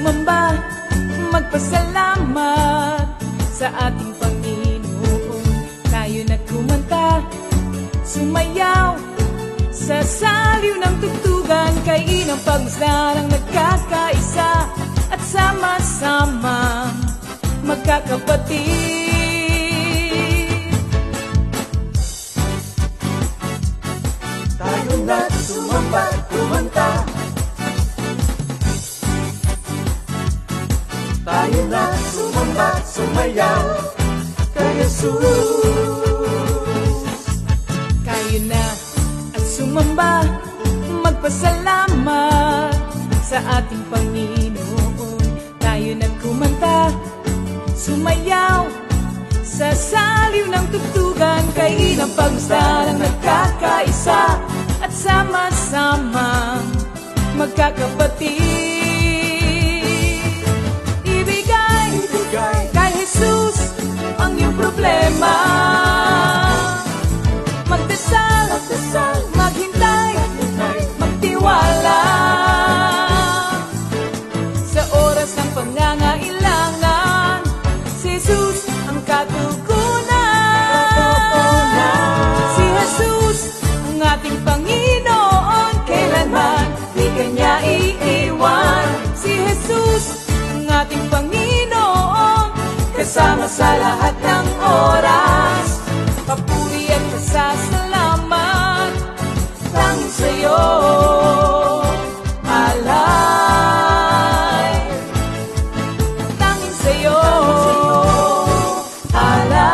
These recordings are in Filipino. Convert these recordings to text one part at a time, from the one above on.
sumamba, magpasalamat sa ating Panginoon. Tayo na kumanta, sumayaw sa saliw ng tugtugan, kay inang pagmasdarang nagkakaisa at sama-sama magkakapatid. Tayo na sumamba, kumanta. Tayo na sumamba, sumayaw kay Jesus. Tayo na at sumamba, magpasalamat sa ating Panginoon. Tayo na kumanta, sumayaw sa saliw ng tugtugan, kay inang pagmasdarang nagkakaisa at sama-sama magkakapatid. Ibigay kay Jesus ang iyong problema. Magdasal, maghintay, magtiwala. Sa oras ng pangangailangan, si Jesus ang katugunan. Si Jesus ang ating Panginoon, kailanman di Kanya iiwan. Si Jesus ang ating Panginoon, kasama sa lahat ng oras. Papuri at pasasalamat tanging sa'yo, alay. Tanging sa'yo, alay.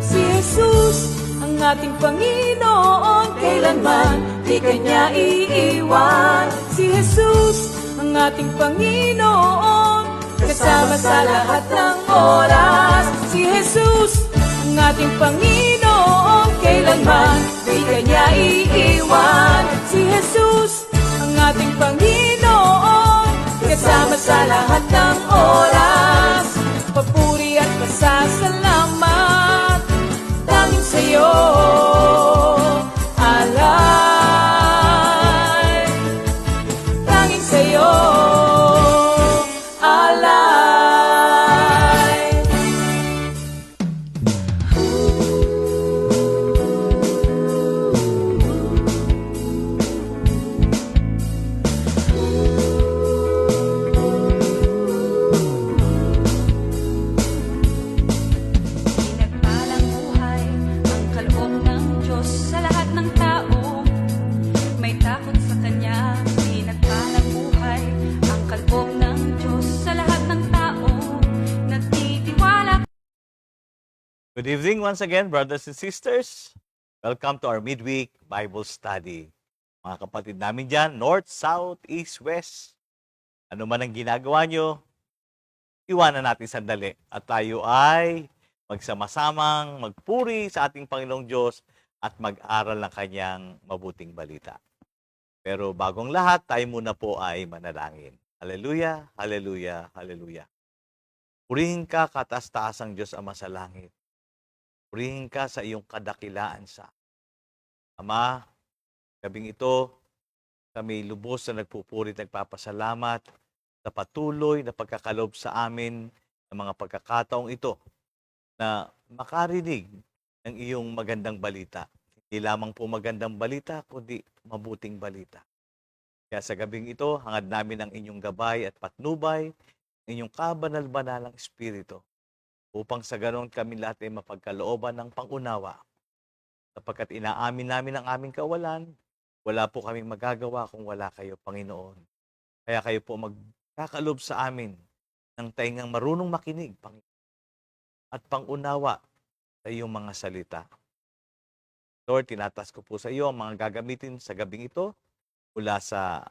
Si Jesus ang ating Panginoon, kailanman di Kanya iiwan. Si Jesus ang ating Panginoon, kasama sa lahat ng oras. Si Jesus ang ating Panginoon, kailanman di Kanya iiwan. Si Jesus ang ating Panginoon, kasama sa lahat ng oras. Papuri at pasasalamat tanging sa'yo, alay. Tanging sa'yo, alay. Pinagpalang buhay ang kaloob ng Diyos sa lahat ng tao. May takot sa Kanya. Pinagpalang buhay ang kaloob ng Diyos sa lahat ng tao. Nagtitiwala. Good evening once again, brothers and sisters. Welcome to our midweek Bible study. Mga kapatid namin dyan, North, South, East, West. Ano man ang ginagawa nyo, iwanan natin sandali at tayo ay magsama-samang magpuri sa ating Panginoong Diyos at mag-aral ng Kanyang mabuting balita. Pero bagong lahat, tayo muna po ay manalangin. Hallelujah, hallelujah, hallelujah. Purihin ka, kataas-taasang Diyos Ama sa langit. Purihin ka sa iyong kadakilaan sa Ama. Gabing ito, kami lubos na nagpupuri at nagpapasalamat sa patuloy na pagkakalob sa amin ng mga pagkakataong ito na makarinig ng iyong magandang balita. Hindi lamang po magandang balita, kundi mabuting balita. Kaya sa gabing ito, hangad namin ang inyong gabay at patnubay, ang inyong kabanal-banalang espiritu, upang sa ganon kami lahat ay mapagkalooban ng pangunawa. Sapagkat inaamin namin ang aming kawalan, wala po kaming magagawa kung wala kayo, Panginoon. Kaya kayo po magkakalob sa amin ng taingang marunong makinig, Panginoon, at pangunawa sa iyong mga salita. Lord, tinatas ko po sa iyo ang mga gagamitin sa gabing ito mula sa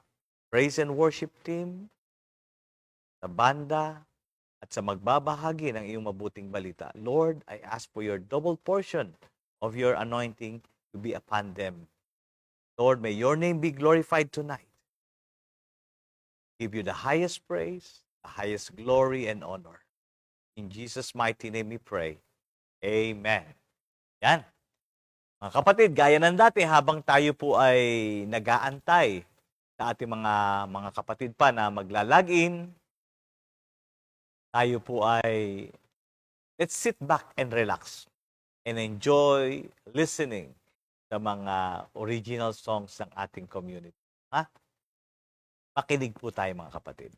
praise and worship team, sa banda, at sa magbabahagi ng iyong mabuting balita. Lord, I ask for your double portion of your anointing to be upon them. Lord, may your name be glorified tonight. Give you the highest praise, the highest glory and honor. In Jesus' mighty name we pray. Amen. Yan. Mga kapatid, gaya ng dati, habang tayo po ay nag-aantay sa ating mga kapatid pa na magla-login, tayo po ay let's sit back and relax and enjoy listening sa mga original songs ng ating community. Ha? Makinig po tayo mga kapatid.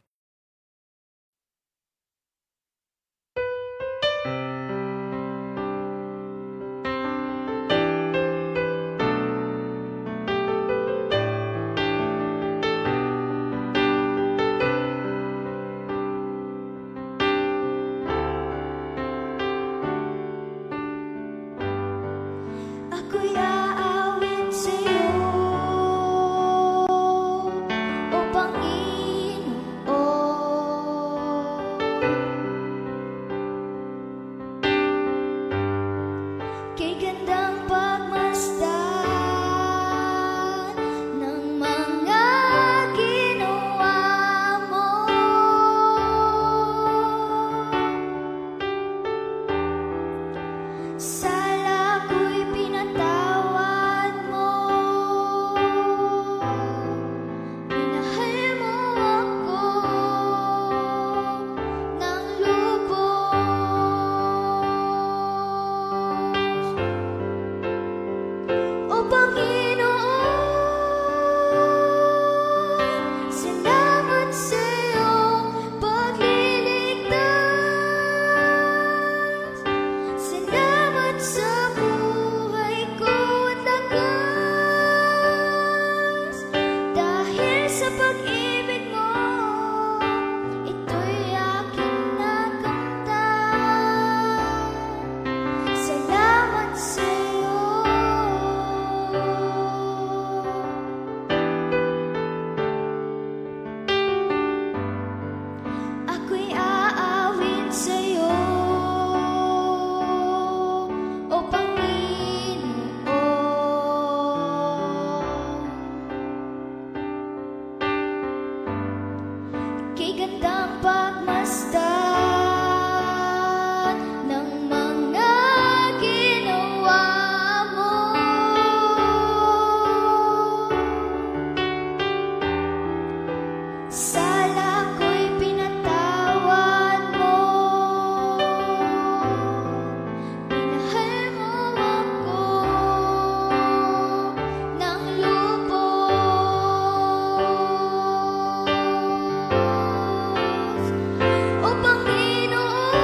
Ako'y aawit sa'yo, O Panginoon. Kay gandang pagmasdan ng mga ginawa mo. Sala ko'y pinatawad mo, minahal mo ako ng lubos. O Panginoon, salamat sa iyong pagliligtas. Salamat sa buhay ko at lakas. Dahil sa pag-ibig mo, ito'y aking nakamtan. Salamat sa iyo. Ako'y aawit sa'yo, O Panginoon. Kay gandang pagmasdan ng mga ginawa mo. Sala ko'y pinatawad mo, minahal mo ako ng lubos. O Panginoon,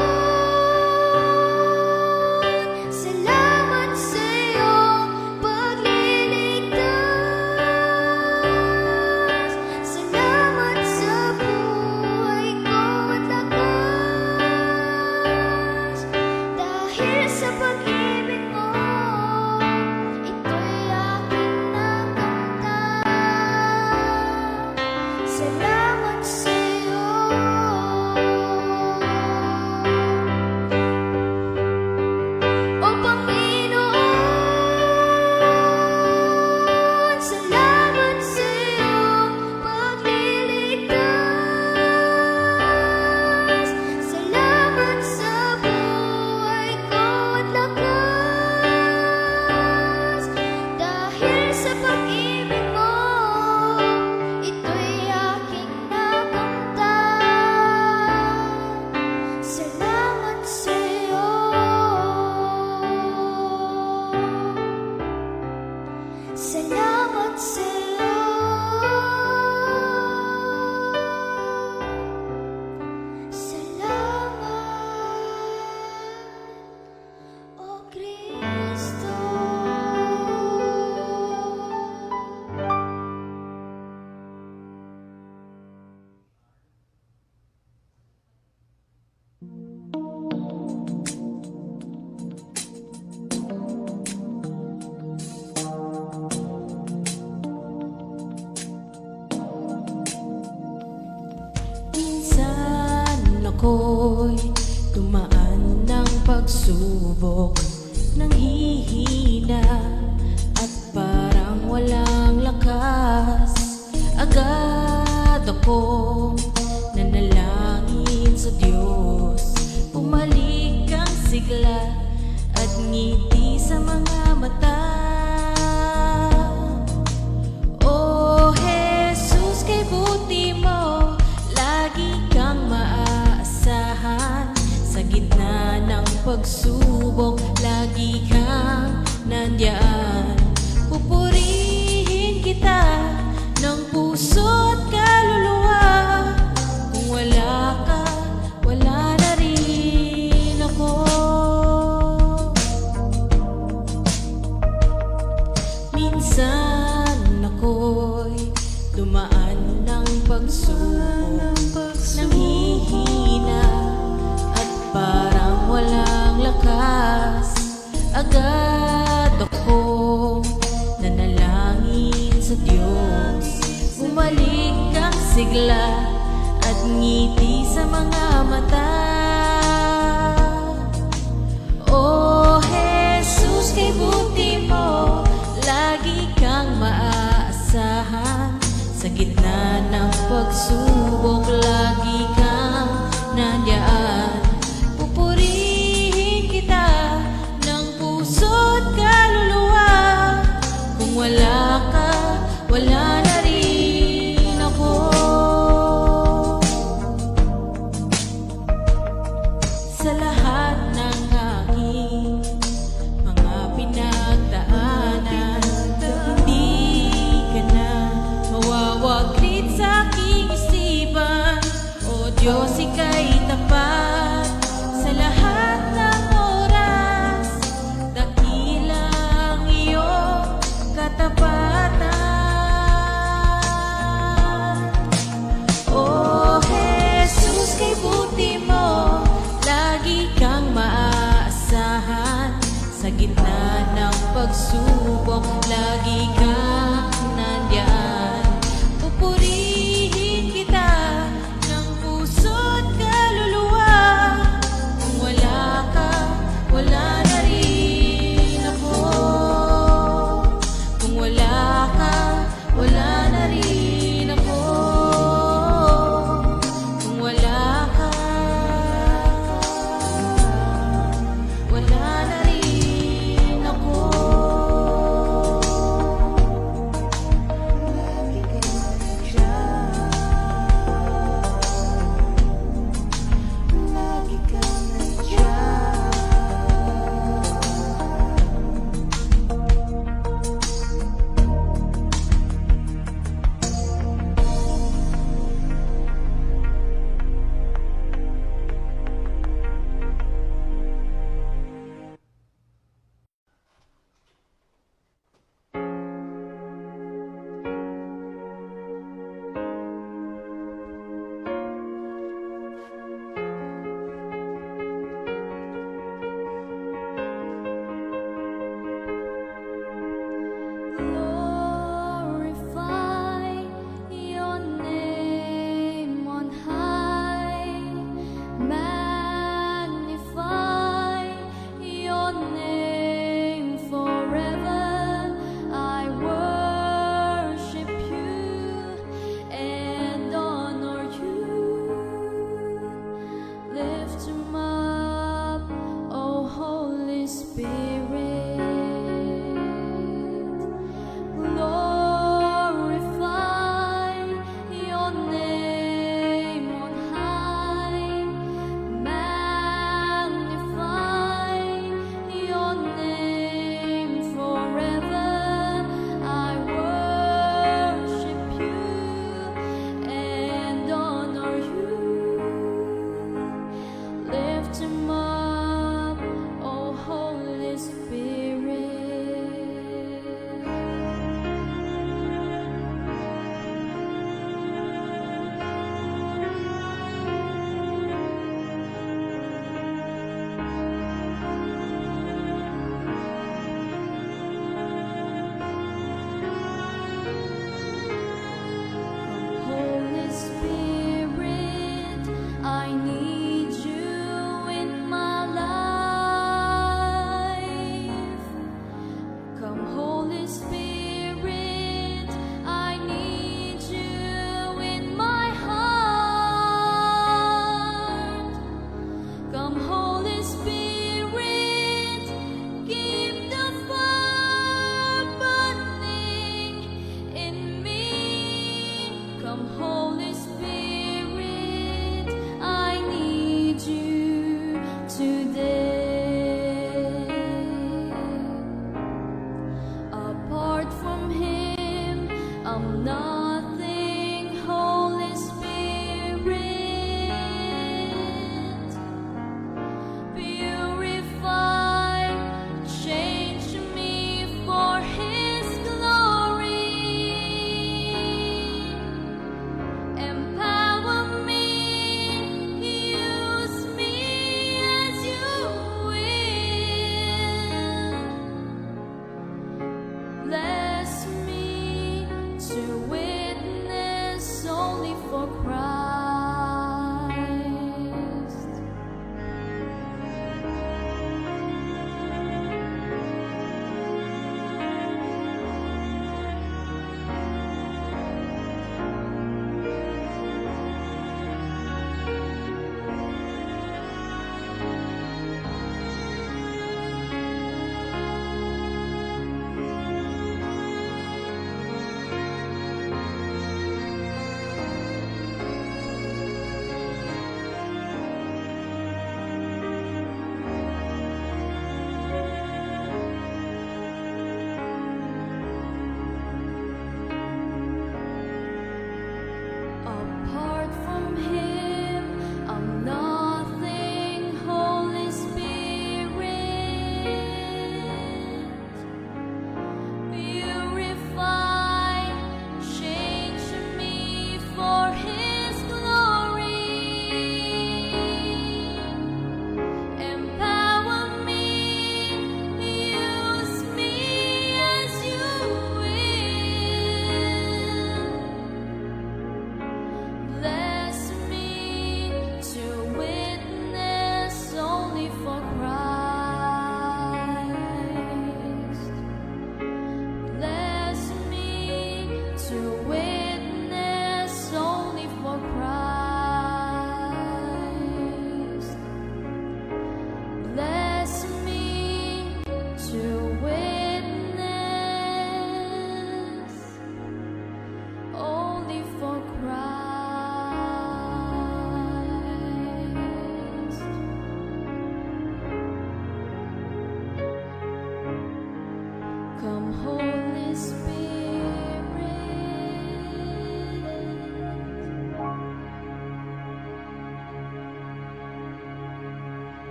salamat sa iyong pagliligtas. Salamat sa buhay ko at lakas. Dahil sa pag-ibig mo, ito'y aking nakamtan. Salamat sa iyo. O Panginoon, salamat sa iyong pagliligtas. Salamat sa buhay ko at lakas. Dahil sa pag-ibig mo, ito'y aking nakamtan. Salamat sa iyo. Salamat sa iyo. Salamat, O Kristo. Minsan ako'y dumaan ng pagsubok, nanghihina at parang walang lakas. Agad akong nanalangin sa Diyos, pumalit sigla at ngiti sa mga mata. O Jesus, kay buti mo, lagi kang maaasahan. Sa gitna ng pagsubok, lagi kang nandyan. Pupurihin kita ng puso at kaluluwa. Kung wala ka, wala na rin ako. Minsan ako'y dumaan ng pagsubok, nanghihina at parang walang lakas. Agad akong nanalangin sa Diyos, bumalik ang sigla at ngiti sa mga mata. O Jesus, kay buti mo, lagi kang maaasahan. Sa gitna ng pagsubok, lagi kang nandyan. Pupurihin kita ng puso at kaluluwa. Kung wala ka, wala na rin ako.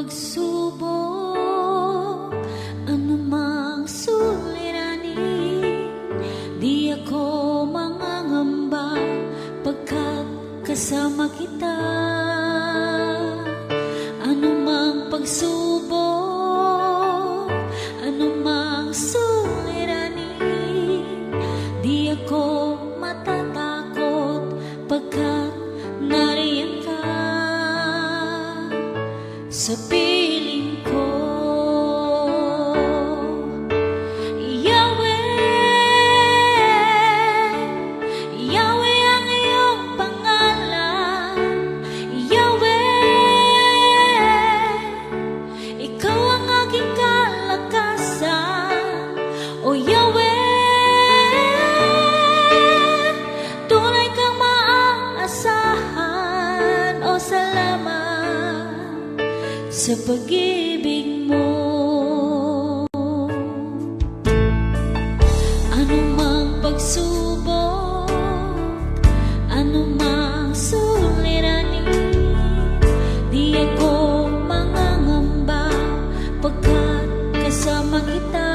pagsubok, anumang suliranin, di ako mangangamba pagkat kasama kita. Anumang pagsubok, anumang suliranin, di ako matatakot pagkat nariyan ka sa piling ko. Yahweh, Yahweh ang iyong pangalan. Yahweh, ikaw ang aking kalakasan. O Yahweh, tunay kang maaasahan. O salamat sa pag-ibig mo. Anumang pagsubok, anumang suliranin, di ako mangangamba pagkat kasama kita.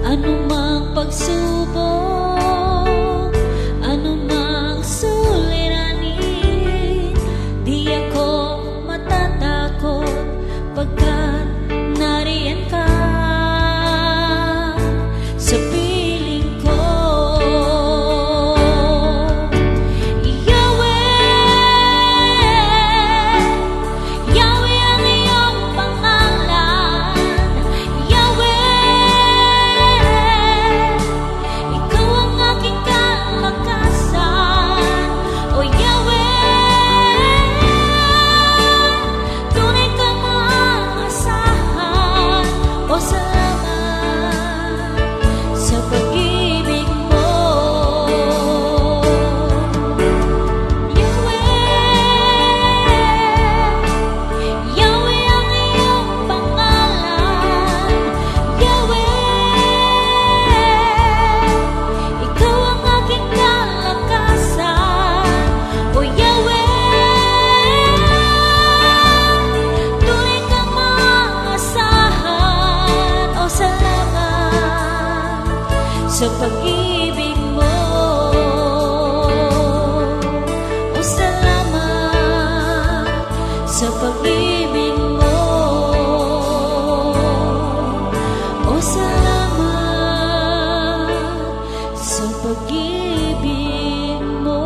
Anumang pagsubok, anumang suliranin, di ako matatakot pagkat nariyan ka sa piling ko. Yahweh, Yahweh ang iyong pangalan. Yahweh, ikaw ang aking kalakasan. O Yahweh, tunay kang maaasahan. O salamat sa pag-ibig mo. Yahweh, Yahweh ang iyong pangalan. Yahweh, ikaw ang aking kalakasan. O Yahweh, tunay kang maaasahan. O salamat sa pag-ibig mo. O salamat sa pag-ibig mo. O salamat sa pag-ibig mo.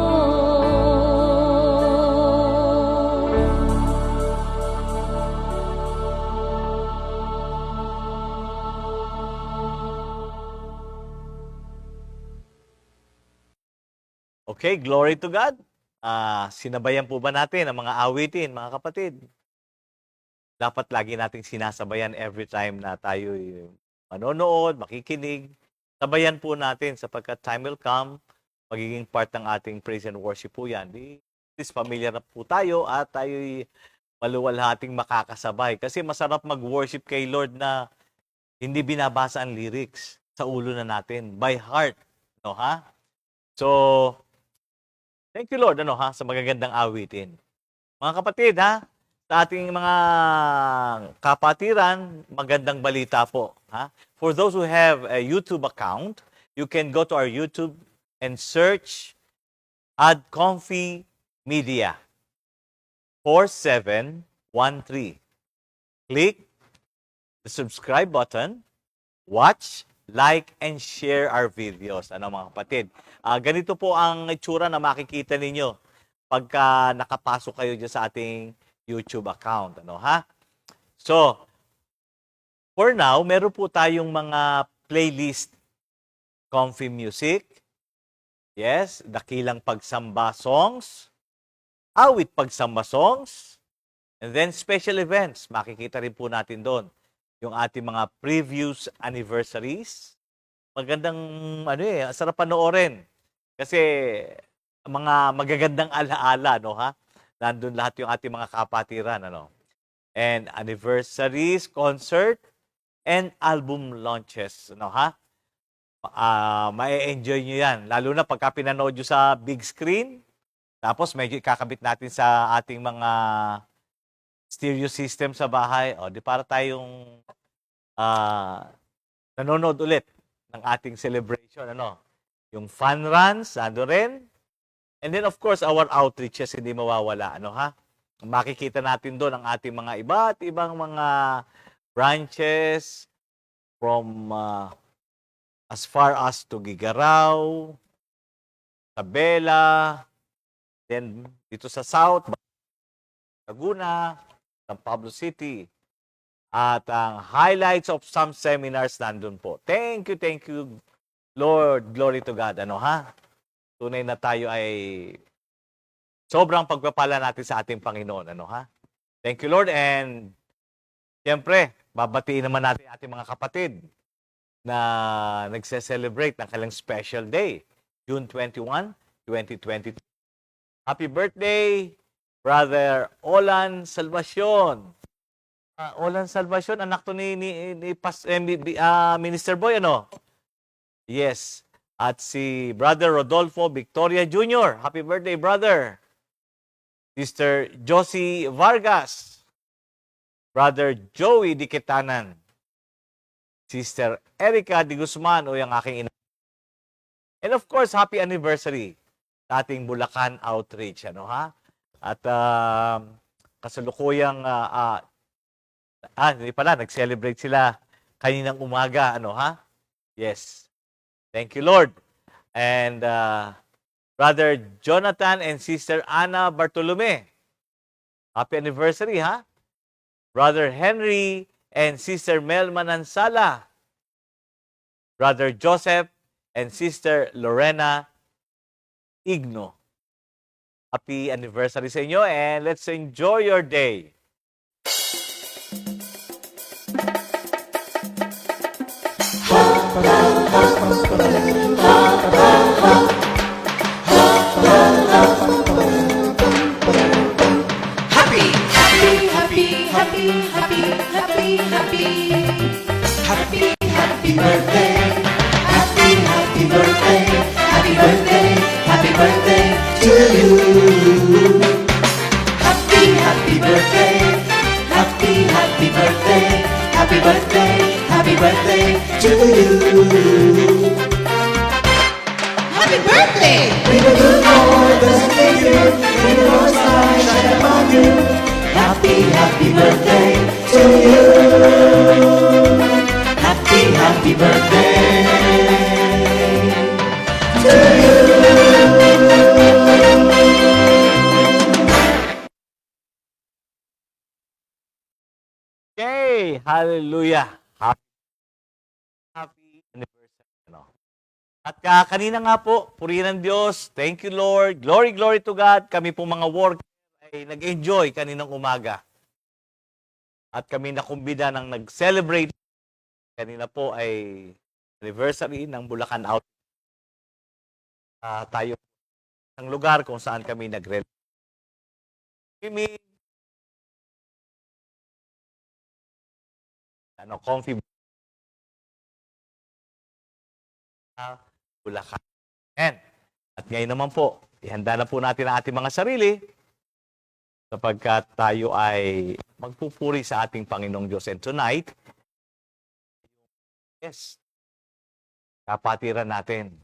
Okay, glory to God. Sinabayan po ba natin ang mga awitin, mga kapatid? Dapat lagi nating sinasabayan every time na tayo manonood, makikinig. Sabayan po natin sapagkat time will come, magiging part ng ating praise and worship po yan. At least familiar na po tayo at tayo'y maluwalhating makakasabay. Kasi masarap mag-worship kay Lord na hindi binabasa ang lyrics sa ulo na natin, by heart. No, ha? So, thank you Lord sa magagandang awitin. Mga kapatid, sa ating mga kapatiran, magandang balita po. For those who have a YouTube account, you can go to our YouTube and search Ad Comfy Media 4713. Click the subscribe button, watch, like, and share our videos. Mga kapatid? Ganito po ang itsura na makikita ninyo pagka nakapasok kayo dyan sa ating YouTube account. So, for now, meron po tayong mga playlist. Comfy music. Yes, dakilang pagsamba songs. Awit pagsamba songs. And then special events. Makikita rin po natin doon yung ating mga previous anniversaries. Magandang, sarap panoorin. Kasi mga magagandang alaala, Nandun lahat yung ating mga kapatiran, And anniversaries, concert, and album launches, ma-enjoy nyo yan. Lalo na pagka pinanood nyo sa big screen, tapos medyo ikakabit natin sa ating mga stereo system sa bahay, o di para tayong nanonood ulit ng ating celebration, ano? Yung fun runs, ando rin. And then, of course, our outreaches, hindi mawawala, ano ha? Makikita natin doon ang ating mga iba't ibang mga branches from as far as to Gigaraw, Tabela, then dito sa South, Laguna, San Pablo City. At ang highlights of some seminars nandun po. Thank you, Lord. Glory to God. Ano ha? Tunay na tayo ay sobrang pagpapala natin sa ating Panginoon. Ano ha? Thank you, Lord. And siyempre, babatiin naman natin ating mga kapatid na nagse-celebrate ng kanilang special day, June 21, 2022. Happy birthday, Brother Olan Salvacion. Olan Salvacion, anak to ni Minister Boy, ano? Yes. At si Brother Rodolfo Victoria Jr. Happy birthday, brother. Sister Josie Vargas. Brother Joey Diketanan. Sister Erica Di Guzman, o yung aking ina. And of course, happy anniversary sa ating Bulacan Outreach, ano ha? At kasalukuyang hindi pala, nag-celebrate sila kaninang umaga, ano ha? Yes. Thank you, Lord. And Brother Jonathan and Sister Ana Bartolome. Happy anniversary, ha? Brother Henry and Sister Mel Manansala. Brother Joseph and Sister Lorena Igno. Happy anniversary sa inyo, and let's enjoy your day. Okay, hallelujah. Happy anniversary. Ano? At kanina nga po, purihin ng Diyos. Thank you, Lord. Glory, glory to God. Kami po mga worker ay nag-enjoy kaninang umaga. At kami nakumbida ng nag-celebrate. Kanina po ay anniversary ng Bulacan Out. Tayo ng lugar kung saan kami nag-relax. Comfy Bulacan. At ngayon naman po, ihanda na po natin ang ating mga sarili sapagkat tayo ay magpupuri sa ating Panginoong Diyos. And tonight, yes, kapatiran natin.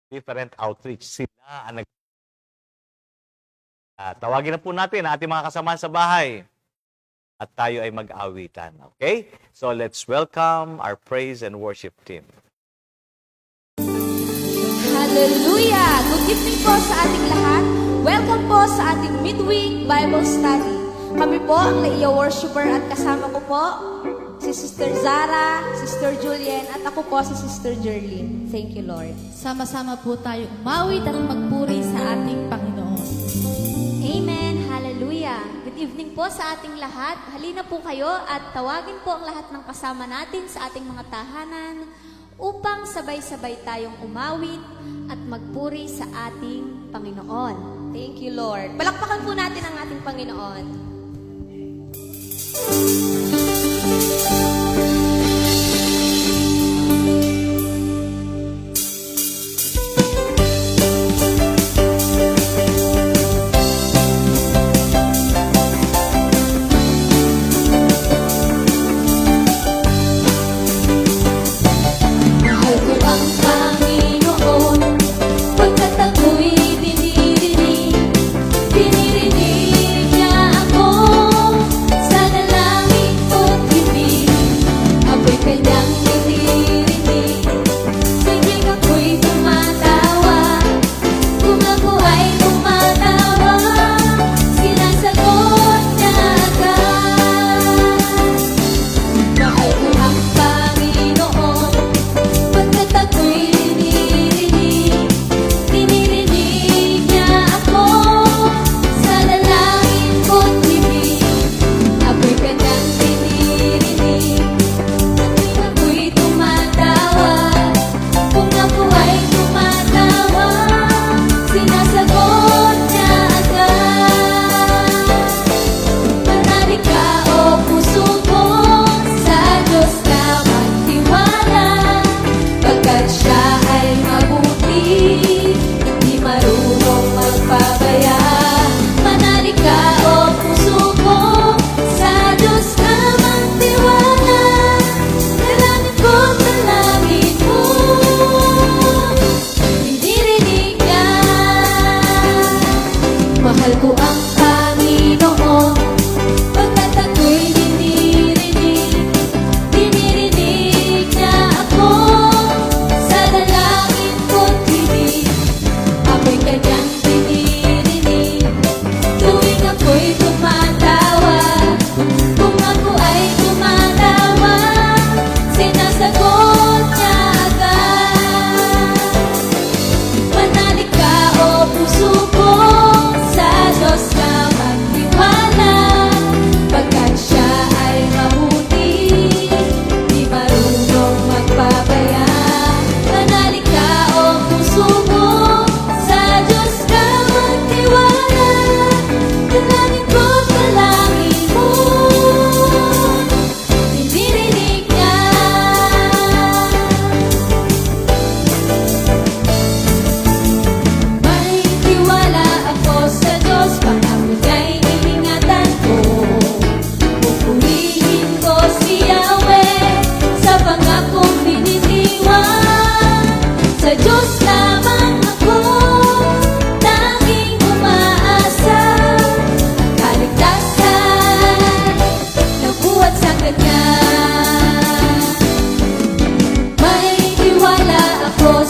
Different outreach. Sila ang tawagin na po natin ang ating mga kasama sa bahay. At tayo ay mag-awitan. Okay? So let's welcome our praise and worship team. Hallelujah! Good evening po sa ating lahat. Welcome po sa ating midweek Bible study. Kami po ang Laiya worshiper at kasama ko po si Sister Zara, Sister Julian, at ako po si Sister Jerlyn. Thank you, Lord. Sama-sama po tayo umawit at magpuri sa ating Panginoon. Amen. Hallelujah. Good evening po sa ating lahat. Halina po kayo at tawagin po ang lahat ng kasama natin sa ating mga tahanan upang sabay-sabay tayong umawit at magpuri sa ating Panginoon. Thank you, Lord. Palakpakan po natin ang ating Panginoon.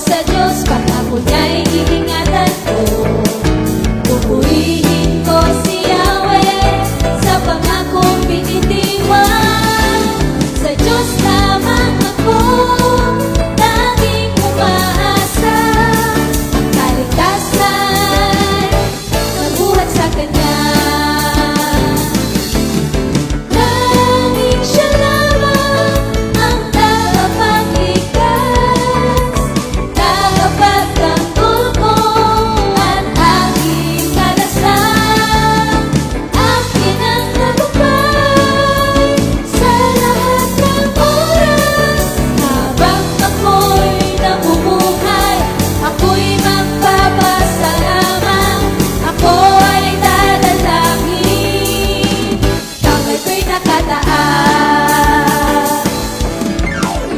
sa Diyos, pangako niya'y iingatan ko. Pupurihin ko si Yahweh sa pangakong binitiwan. Sa Diyos lamang ako laging umaasa. Kaligtasan nabuhat sa Kanya. Langit siya lamang ang tagapagligtas, tagapagtanggol ko at aking kalasan. Akin ang tagumpay sa lahat ng oras. Habang ako'y nabubuhay, ako'y magpapasalamat, ako ay dadalangin. Kamay ko'y nakataas,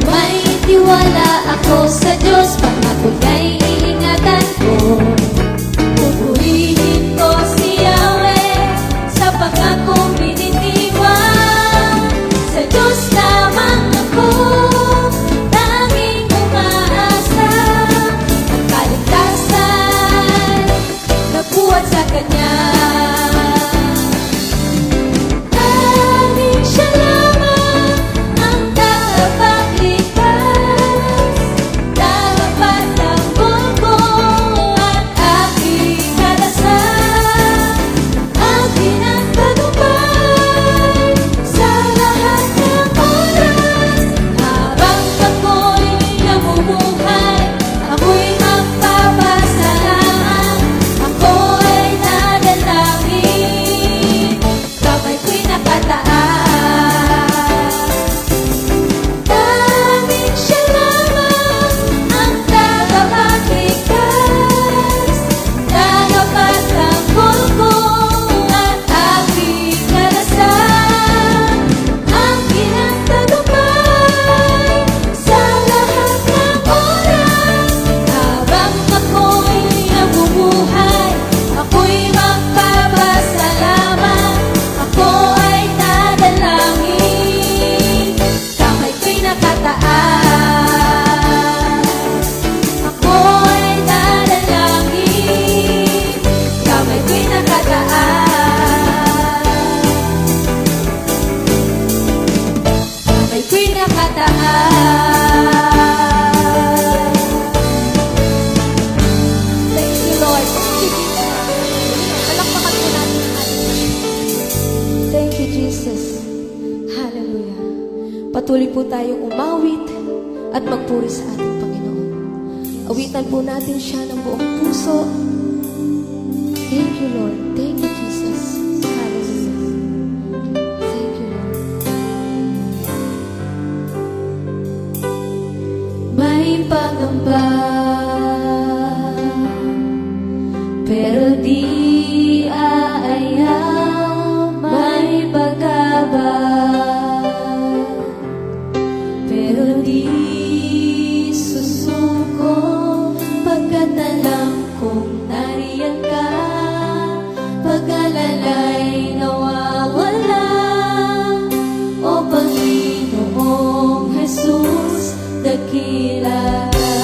may tiwala ako sa Diyos, pangako niya'y iingatan ko. Pupurihin ko si Yahweh sa pangakong binitiwan. Sa Diyos lamang ako laging umaasa. Ang kaligtasan nabuhat sa Kanya. Langit siya lamang ang tagapagligtas, tagapagtanggol ko at aking kalasan. Akin ang tagumpay sa lahat ng oras. Habang ako'y nabubuhay, ako'y magpapasalamat, ako ay dadalangin. Kamay ko'y nakataas, langit siya lamang ang tagapagligtas, tagapagtanggol ko at aking kalasan. Akin ang tagumpay sa lahat ng oras. Habang ako'y nabubuhay, ako'y magpapasalamat, ako ay dadalangin. Kamay ko'y nakataas, ako ay dadalangin. Kamay ko'y nakataas, kamay ko'y nakataas. Thank you, Lord. Palakpakan po natin ang ating Thank you, Jesus. Hallelujah. Patuloy po tayong umawit at magpuri sa ating Panginoon. Awitan po natin siya ng buong puso. Thank you, Lord. Thank you, Jesus. Hallelujah. Thank you, Lord. May pangamba, pero di aayaw. May pagkabag, pero di susuko. Pagkat alam kong nariyan ka, pag-alala'y nawawala. O Panginoong Jesus, dakila ka.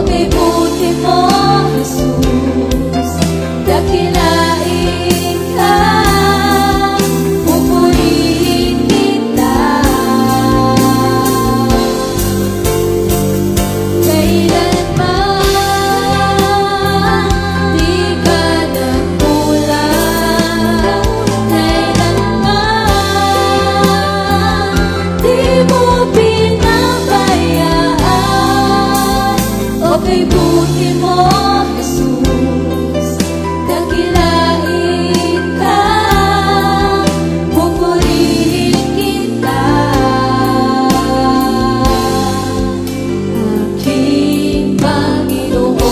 kay buti mo, Jesus, dakilain ka, pupurihin kita. Kailanman di ka nagkulang, kailanman di mo pinabayaan. O kay buti mo, Jesus, dakilain ka, pupurihin kita. Aking Panginoon,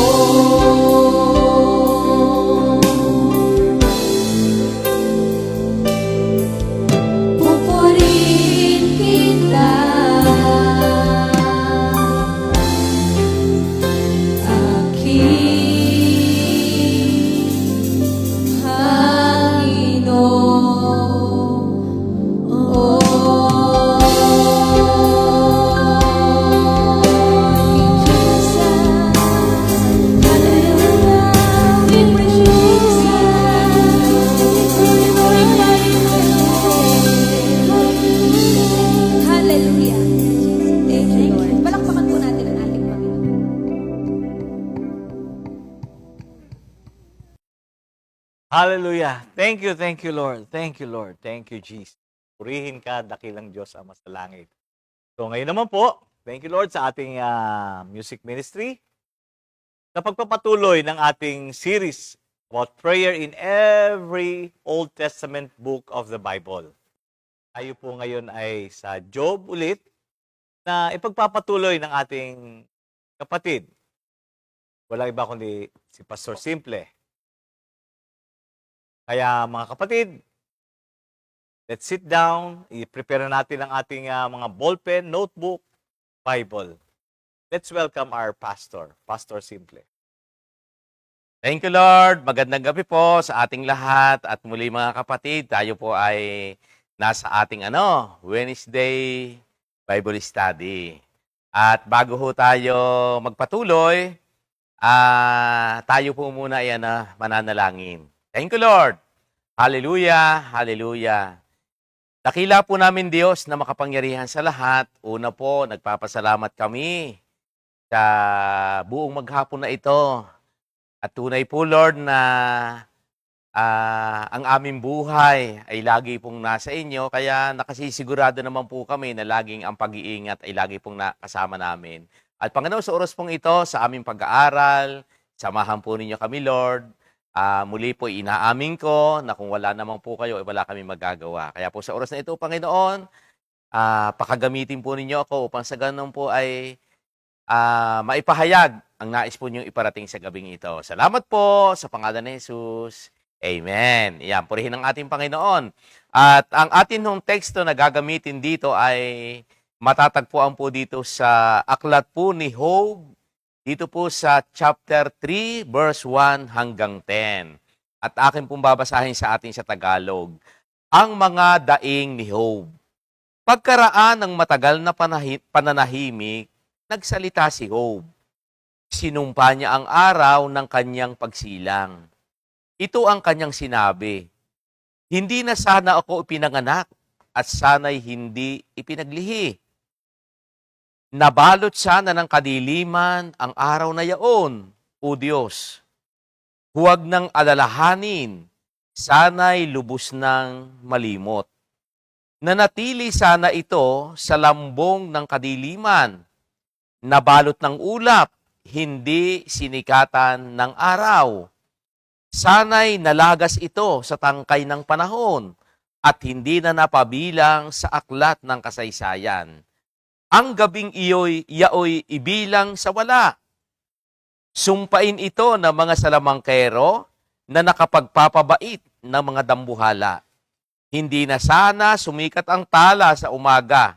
pupurihin kita. Aking Hallelujah. Thank you, Lord. Palakpakan po natin ang ating Panginoon. Hallelujah. Thank you, Lord. Thank you, Lord. Thank you, Jesus. Purihin ka, dakilang Diyos Ama sa langit. So ngayon naman po, thank you, Lord, sa ating music ministry. Sa pagpapatuloy ng ating series about prayer in every Old Testament book of the Bible. Tayo po ngayon ay sa Job ulit na ipagpapatuloy ng ating kapatid. Walang iba kundi si Pastor Simple. Kaya mga kapatid, let's sit down, i-prepare natin ang ating mga ballpen, notebook, Bible. Let's welcome our pastor, Pastor Simple. Thank you, Lord. Magandang gabi po sa ating lahat. At muli mga kapatid, tayo po ay nasa ating Wednesday Bible Study. At bago ho tayo magpatuloy, tayo po muna ay mananalangin. Thank you, Lord. Hallelujah, hallelujah. Dakila po namin Diyos na makapangyarihan sa lahat. Una po, nagpapasalamat kami sa buong maghapon na ito. At tunay po, Lord, na ang aming buhay ay lagi pong nasa inyo. Kaya nakasisigurado naman po kami na laging ang pag-iingat ay lagi pong kasama namin. At Panginoon, sa oras pong ito, sa aming pag-aaral, samahan po ninyo kami, Lord. Muli po, inaamin ko na kung wala naman po kayo, ay wala kami magagawa. Kaya po sa oras na ito, Panginoon, pakagamitin po ninyo ako upang sa ganun po ay maipahayag ang nais po niyong iparating sa gabing ito. Salamat po sa pangalan ni Jesus. Amen. Yan, purihin ang ating Panginoon. At ang atin hong teksto na gagamitin dito ay matatagpuan po dito sa aklat po ni Job, dito po sa chapter 3, verse 1 hanggang 10. At akin pong babasahin sa atin sa Tagalog. Ang mga daing ni Job. Pagkaraan ng matagal na pananahimik, nagsalita si Job. Sinumpa niya ang araw ng kanyang pagsilang. Ito ang kanyang sinabi, hindi na sana ako ipinanganak at sana'y hindi ipinaglihi. Nabalot sana ng kadiliman ang araw na yaon, O Diyos. Huwag nang alalahanin, sana'y lubos ng malimot. Nanatili sana ito sa lambong ng kadiliman, nabalot ng ulap, hindi sinikatan ng araw. Sana'y nalagas ito sa tangkay ng panahon at hindi na napabilang sa aklat ng kasaysayan. Ang gabing yaoy ibilang sa wala. Sumpain ito ng mga salamangkero na nakapagpapabait ng mga dambuhala. Hindi na sana sumikat ang tala sa umaga.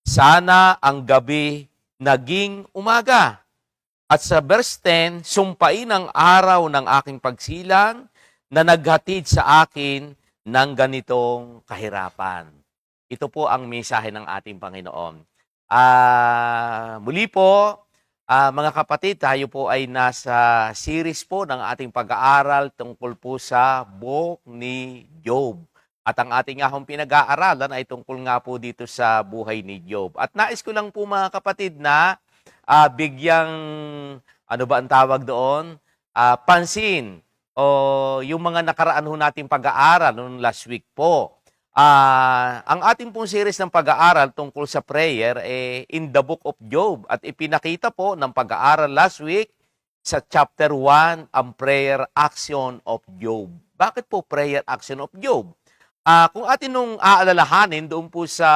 Sana ang gabi naging umaga. At sa verse 10, sumpain ang araw ng aking pagsilang na naghatid sa akin ng ganitong kahirapan. Ito po ang mensahe ng ating Panginoon. Muli po, Mga kapatid, tayo po ay nasa series po ng ating pag-aaral tungkol po sa book ni Job. At ang ating ahong pinag-aaralan ay tungkol nga po dito sa buhay ni Job. At nais ko lang po mga kapatid na bigyang, ano ba ang tawag doon? Pansin o yung mga nakaraan ho nating pag-aaral noong last week po. Ang ating pong series ng pag-aaral tungkol sa prayer in the book of Job at ipinakita po ng pag-aaral last week sa chapter 1 ang prayer action of Job. Bakit po prayer action of Job? Kung atin nung aalalahanin doon po sa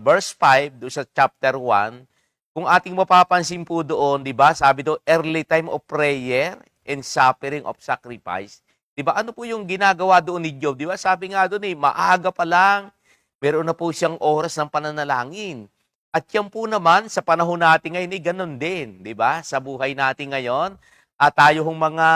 verse 5, doon sa chapter 1, kung ating mapapansin po doon, di ba, sabi doon, early time of prayer and suffering of sacrifice. Di ba, ano po yung ginagawa doon ni Job? Di ba, sabi nga doon maaga pa lang, meron na po siyang oras ng pananalangin. At yan po naman, sa panahon natin ngayon, ganun din. Di ba, sa buhay natin ngayon, at tayo hong mga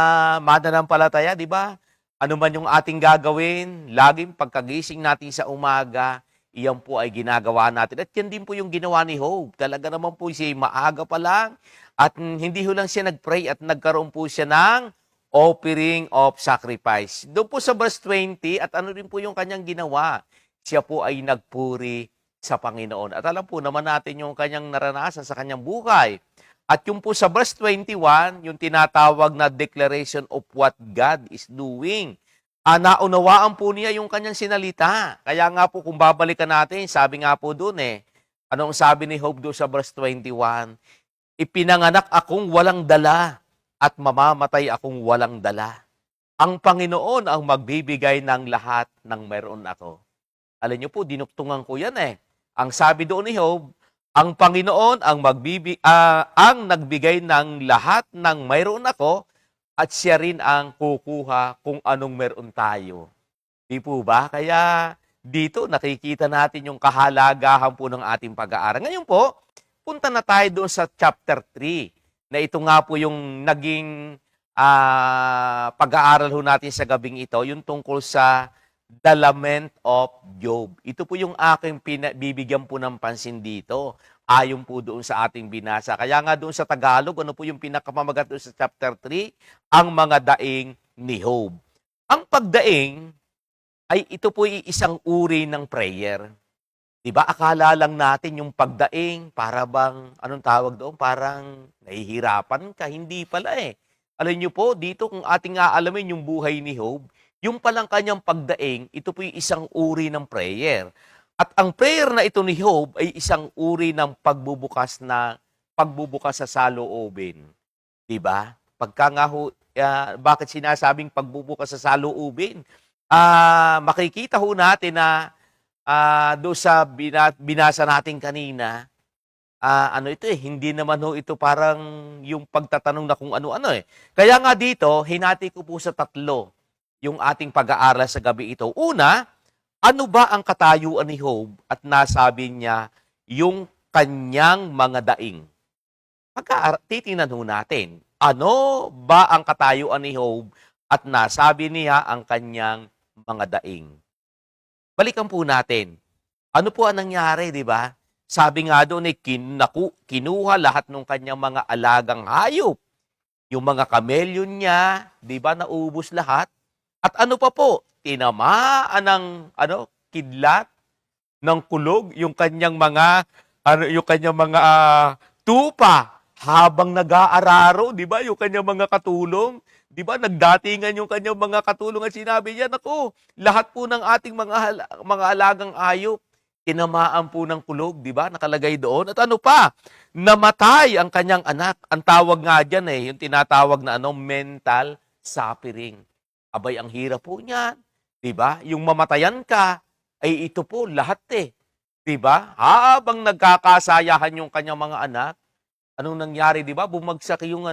mananampalataya, di ba, ano man yung ating gagawin, laging pagkagising natin sa umaga, iyan po ay ginagawa natin. At yan din po yung ginawa ni Job. Talaga naman po siya maaga pa lang, at hindi ho lang siya nag-pray at nagkaroon po siya ng offering of sacrifice. Doon po sa verse 20, at ano rin po yung kanyang ginawa? Siya po ay nagpuri sa Panginoon. At alam po naman natin yung kanyang naranasan sa kanyang buhay. At yung po sa verse 21, yung tinatawag na declaration of what God is doing. Naunawaan po niya yung kanyang sinalita. Kaya nga po kung babalikan natin, sabi nga po doon anong sabi ni Job doon sa verse 21? Ipinanganak akong walang dala at mamamatay akong walang dala. Ang Panginoon ang magbibigay ng lahat ng meron ako. Alam niyo po, dinuktungan ko yan Ang sabi doon ni Job, ang Panginoon ang nagbigay ng lahat ng mayroon ako at siya rin ang kukuha kung anong meron tayo. Di po ba? Kaya dito nakikita natin yung kahalagahan po ng ating pag-aaral. Ngayon po, punta na tayo doon sa chapter 3 na ito nga po yung naging pag-aaral ho natin sa gabing ito, yung tungkol sa The Lament of Job. Ito po yung aking bibigyan po ng pansin dito, ayon po doon sa ating binasa. Kaya nga doon sa Tagalog, ano po yung pinakamamagat doon sa chapter 3? Ang mga daing ni Job. Ang pagdaing ay ito po isang uri ng prayer. Diba, akala lang natin yung pagdaing, para bang, anong tawag doon, parang nahihirapan ka. Hindi pala Alam niyo po, dito kung ating aalamin yung buhay ni Job, yung palang kanyang pagdaing, ito po yung isang uri ng prayer. At ang prayer na ito ni Job ay isang uri ng pagbubukas sa saloobin. Diba? Pagka nga bakit sinasabing pagbubukas sa saloobin? Makikita ho natin na doon sa binasa natin kanina, hindi naman ito parang yung pagtatanong na kung ano-ano Kaya nga dito, hinati ko po sa 3 yung ating pag-aaral sa gabi ito. Una, ano ba ang katayuan ni Job at nasabi niya yung kanyang mga daing? Titingnan ho natin, ano ba ang katayuan ni Job at nasabi niya ang kanyang mga daing? Balikan po natin. Ano po ang nangyari, di ba? Sabi nga doon kinuha lahat ng kanyang mga alagang hayop. Yung mga kamelyon niya, di ba, naubos lahat. At ano pa po? Tinamaan ng kidlat ng kulog yung kanyang mga tupa habang nag-aararo, di ba? Yung kanyang mga katulong. Di ba, nagdatingan yung kanyang mga katulong at sinabi niya, naku, lahat po ng ating mga alagang ayop, tinamaan po ng kulog, di ba? Nakalagay doon. At ano pa? Namatay ang kanyang anak. Ang tawag nga dyan yung tinatawag na mental suffering. Abay, ang hirap po niyan. Di ba? Yung mamatayan ka, ay ito po lahat Di ba? Habang nagkakasayahan yung kanyang mga anak, anong nangyari, di ba? Bumagsak yung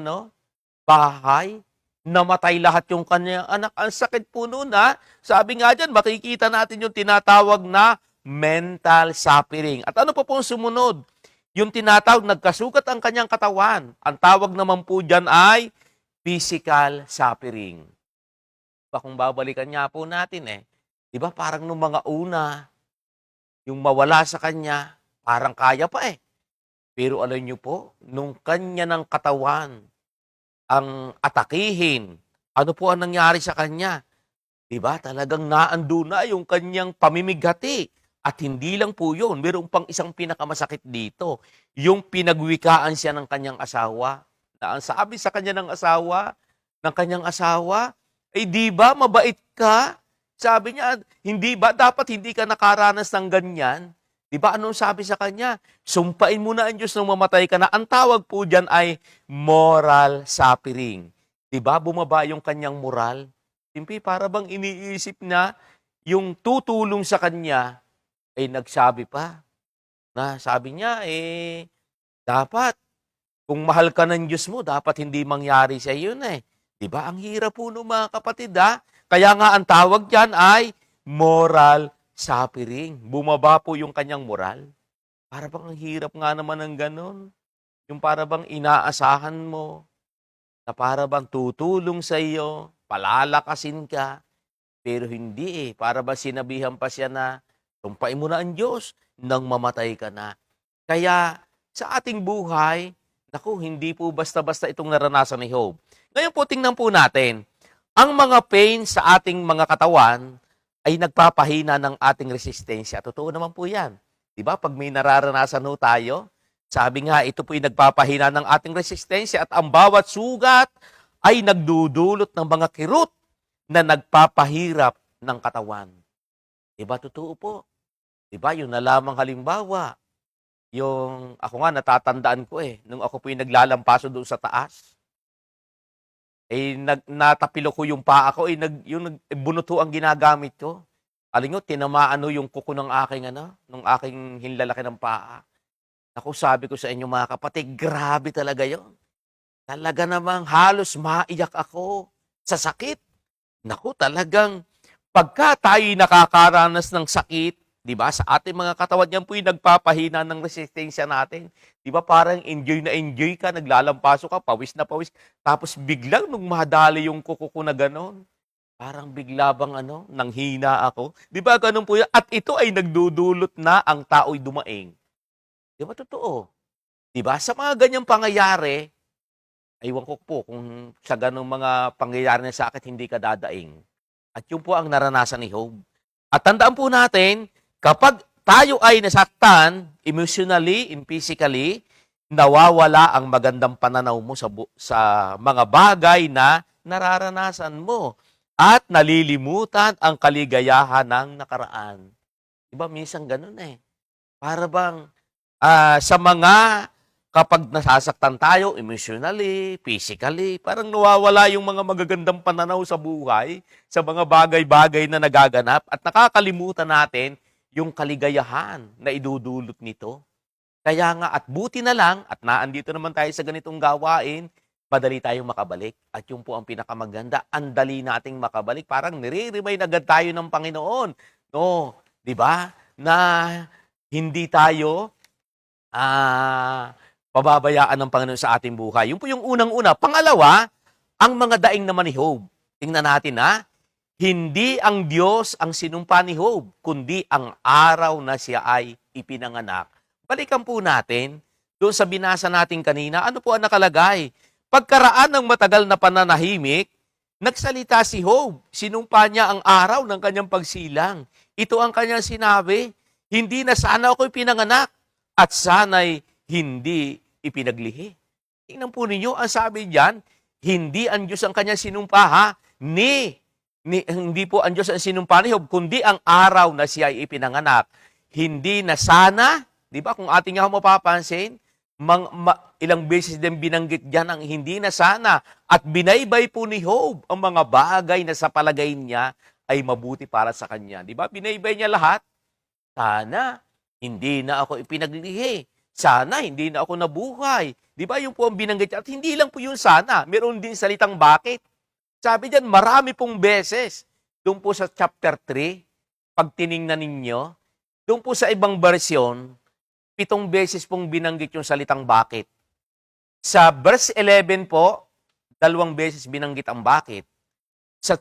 bahay. Namatay lahat yung kanyang anak. Ang sakit po noon Sabi nga dyan, makikita natin yung tinatawag na mental suffering. At ano pa pong sumunod? Yung tinatawag, nagkasugat ang kanyang katawan. Ang tawag naman po dyan ay physical suffering. Kung babalikan nga po natin di ba parang nung mga una, yung mawala sa kanya, parang kaya pa Pero alam niyo po, nung kanya ng katawan ang atakihin, ano po ang nangyari sa kanya? 'Di ba? Talagang naando na yung kanyang pamimighati. At hindi lang po yun, mayroon pang isang pinakamasakit dito. Yung pinagwikaan siya ng kanyang asawa. Na ang sabi sa kanya ng kanyang asawa, ay di ba mabait ka? Sabi niya, hindi ba dapat hindi ka nakaranas ng ganyan? Di ba anong sabi sa kanya? Sumpain mo na ang Diyos nung mamatay ka na. Ang tawag po dyan ay moral suffering. Di ba bumaba yung kanyang moral? Simpi, para bang iniisip na yung tutulong sa kanya ay nagsabi pa na sabi niya, dapat kung mahal ka ng Diyos mo, dapat hindi mangyari sa iyo na eh. Di ba? Ang hirap po no, mga kapatid ha? Kaya nga ang tawag dyan ay moral suffering. Bumaba po yung kanyang moral. Para bang ang hirap nga naman ng ganun. Yung para bang inaasahan mo, na para bang tutulong sa iyo, palalakasin ka, pero hindi eh. Para ba sinabihan pa siya na, tumpain mo na ang Diyos nang mamatay ka na. Kaya sa ating buhay, naku, hindi po basta-basta itong naranasan ni Job. Ngayon po, tingnan po natin, ang mga pain sa ating mga katawan ay nagpapahina ng ating resistensya. Totoo naman po yan. Diba? Pag may nararanasan ho tayo, sabi nga, ito po ay nagpapahina ng ating resistensya at ang bawat sugat ay nagdudulot ng mga kirot na nagpapahirap ng katawan. Diba? Totoo po. Diba? Yun na lamang halimbawa. Yung, ako nga, natatandaan ko nung ako po yung naglalampaso doon sa taas, natapilo ko yung paa ko, bunuto ang ginagamit ko. Aling nyo, tinamaan yung kuko ng aking, ng aking hinlalaki ng paa. Ako, sabi ko sa inyo mga kapatid, grabe talaga yon. Talaga namang halos maiyak ako sa sakit. Naku, talagang pagka tayo nakakaranas ng sakit, di ba, sa ating mga katawan, yan po yung nagpapahina ng resistensya natin. Di ba, parang enjoy na enjoy ka, naglalampaso ka, pawis na pawis, tapos biglang nung madali yung kuko ko na gano'n, parang bigla bang nanghina ako. Di ba, ganun po yan? At ito ay nagdudulot na ang tao'y dumaing. Di ba, totoo? Di ba, sa mga ganyang pangyayari, aywan ko po kung sa ganung mga pangyayari na sa akin, hindi ka dadaing. At yun po ang naranasan ni Job. At tandaan po natin, kapag tayo ay nasaktan, emotionally and physically, nawawala ang magandang pananaw mo sa mga bagay na nararanasan mo. At nalilimutan ang kaligayahan ng nakaraan. Diba, minsan ganun Para bang sa mga kapag nasasaktan tayo emotionally, physically, parang nawawala yung mga magagandang pananaw sa buhay, sa mga bagay-bagay na nagaganap at nakakalimutan natin yung kaligayahan na idudulot nito. Kaya nga, at buti na lang, at naandito naman tayo sa ganitong gawain, madali tayong makabalik. At yun po ang pinakamaganda, ang dali nating makabalik. Parang nire-remind agad tayo ng Panginoon. No, di ba? Na hindi tayo pababayaan ng Panginoon sa ating buhay. Yun po yung unang-una. Pangalawa, ang mga daing naman ni Job. Tingnan natin hindi ang Diyos ang sinumpa ni Job, kundi ang araw na siya ay ipinanganak. Balikan po natin, doon sa binasa natin kanina, ano po ang nakalagay? Pagkaraan ng matagal na pananahimik, nagsalita si Job. Sinumpa niya ang araw ng kanyang pagsilang. Ito ang kanyang sinabi, hindi na sana ako'y pinanganak at sana'y hindi ipinaglihi. Tingnan po ninyo, ang sabi diyan, hindi ang Diyos ang kanyang sinumpa, hindi po ang Diyos ang sinumpa ni Job, kundi ang araw na siya ay ipinanganak. Hindi na sana, di ba, kung ating nga mapapansin, ilang beses din binanggit diyan ang hindi na sana at binaybay po ni Job ang mga bagay na sa palagay niya ay mabuti para sa kanya. Di ba? Binaybay niya lahat. Sana hindi na ako ipinaglihi. Sana hindi na ako nabuhay. Di ba? Yung po ang binanggit niya. At hindi lang po yun sana. Meron din salitang bakit. Sabi diyan, marami pong beses. Doon po sa chapter 3, pag tiningnan ninyo, doon po sa ibang version, 7 beses pong binanggit yung salitang bakit. Sa verse 11 po, 2 beses binanggit ang bakit. Sa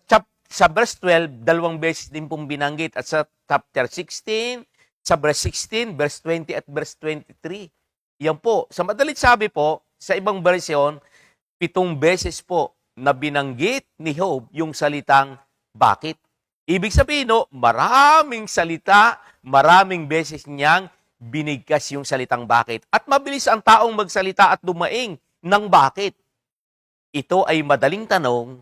verse 12, 2 beses din pong binanggit. At sa chapter 16, sa verse 16, verse 20 at verse 23. Yan po. Sa madalit sabi po, sa ibang bersyon, 7 beses po na binanggit ni Job yung salitang bakit. Ibig sabihin, no, maraming salita, maraming beses niyang binigkas yung salitang bakit. At mabilis ang taong magsalita at dumaing ng bakit. Ito ay madaling tanong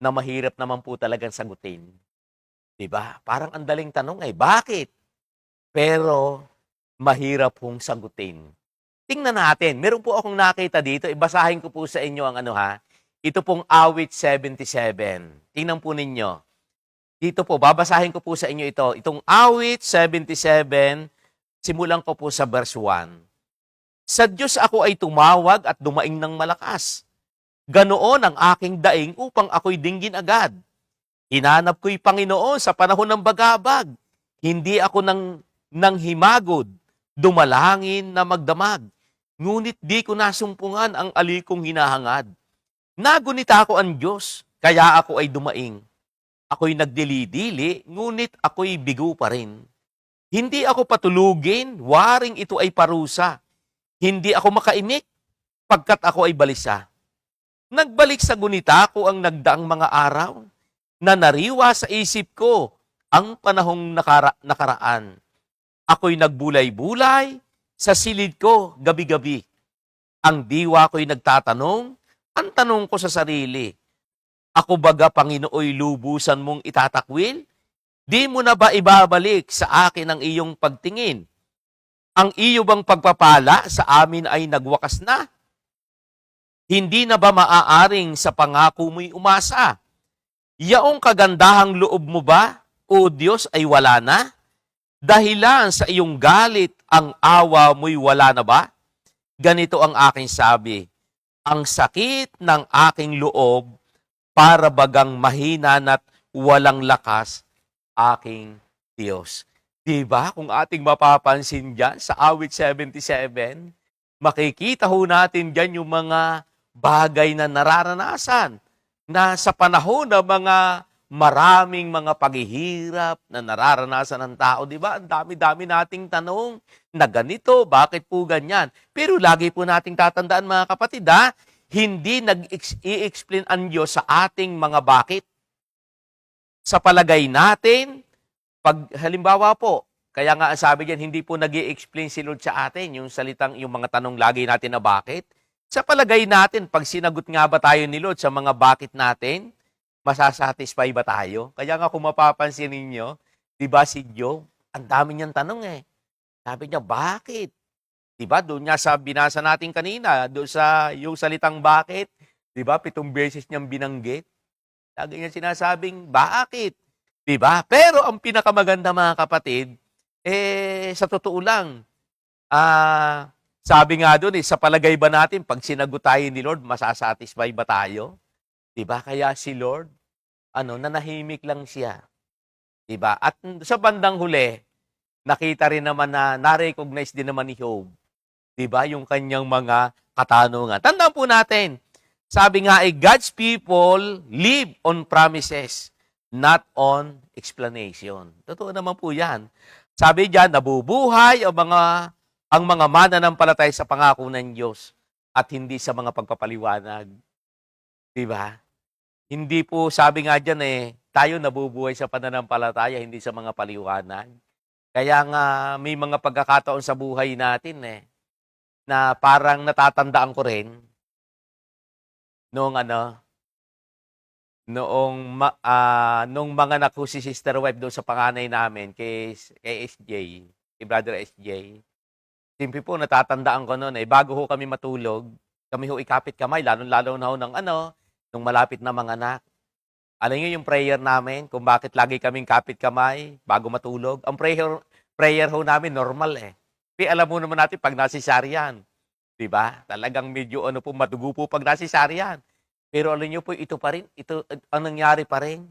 na mahirap naman po talagang sagutin. 'Di ba? Parang ang daling tanong ay bakit? Pero mahirap pong sagutin. Tingnan natin. Meron po akong nakita dito. Ibasahin ko po sa inyo ang ano ha. Ito pong awit 77. Tingnan po ninyo. Dito po, babasahin ko po sa inyo ito. Itong awit 77, simulan ko po sa verse 1. Sa Diyos ako ay tumawag at dumaing ng malakas. Ganoon ang aking daing upang ako'y dinggin agad. Hinanap ko'y Panginoon sa panahon ng bagabag. Hindi ako nang himagod, dumalangin na magdamag. Ngunit di ko nasumpungan ang alikong hinahangad. Nagunita ko ang Diyos, kaya ako ay dumaing. Ako'y nagdili-dili, ngunit ako'y bigo pa rin. Hindi ako patulugin, waring ito ay parusa. Hindi ako makainik, pagkat ako ay balisa. Nagbalik sa gunita ko ang nagdaang mga araw, na nariwa sa isip ko ang panahong nakaraan. Ako'y nagbulay-bulay sa silid ko gabi-gabi. Ang diwa ko'y nagtatanong, ang tanong ko sa sarili, ako baga Panginooy lubusan mong itatakwil? Di mo na ba ibabalik sa akin ang iyong pagtingin? Ang iyo bang pagpapala sa amin ay nagwakas na? Hindi na ba maaaring sa pangako mo'y umasa? Yaong kagandahang loob mo ba, o Diyos, ay wala na? Dahilan sa iyong galit, ang awa mo'y wala na ba? Ganito ang aking sabi, ang sakit ng aking loob, para bagang mahina at walang lakas, aking Diyos. Diba? Kung ating mapapansin dyan sa awit 77, makikita ho natin dyan yung mga bagay na nararanasan na sa panahon ng mga maraming mga paghihirap na nararanasan ng tao, di ba? Ang dami-dami nating tanong na ganito, bakit po ganyan? Pero lagi po nating tatandaan mga kapatid, hindi nag-i-explain ang Diyos sa ating mga bakit. Sa palagay natin, pag halimbawa po, kaya nga sabi diyan, hindi po nag-i-explain si Lord sa atin yung mga tanong lagi natin na bakit. Sa palagay natin, pag sinagot nga ba tayo ni Lord sa mga bakit natin, masasatisfy ba tayo? Kaya nga kung mapapansin ninyo, di ba si Job, ang dami niyang tanong eh. Sabi niya, bakit? Di ba? Doon niya sa binasa natin kanina, doon sa yung salitang bakit, di ba? 7 beses niyang binanggit. Lagi niya sinasabing, bakit? Di ba? Pero ang pinakamaganda mga kapatid, sa totoo lang, sabi nga doon, sa palagay ba natin, pag sinagot tayo ni Lord, masasatisfy ba tayo? Diba? Kaya si Lord, nanahimik lang siya. Diba? At sa bandang huli, nakita rin naman na na-recognize din naman ni Job. Diba? Yung kanyang mga katanungan. Tandaan po natin, sabi nga God's people live on promises, not on explanation. Totoo naman po yan. Sabi diyan, nabubuhay ang mga mananampalataya sa pangako ng Diyos at hindi sa mga pagpapaliwanag. Diba? Hindi po, sabi nga dyan tayo nabubuhay sa pananampalataya, hindi sa mga paliwanag. Kaya nga, may mga pagkakataon sa buhay natin na parang natatandaan ko rin, nung mga naku si Sister Wife doon sa panganay namin, kay SJ, kay Brother SJ, simple po, natatandaan ko noon bago ho kami matulog, kami ho ikapit kamay, lalo-lalo na ho nung malapit na mga anak. Alam niyo yung prayer namin, kung bakit lagi kaming kapit kamay bago matulog? Ang prayer ho namin normal Pero alam mo naman natin pag nasisaryan, di ba? Talagang medyo madugo po pag nasisaryan. Pero alam niyo po, ito pa rin, ang nangyari pa rin.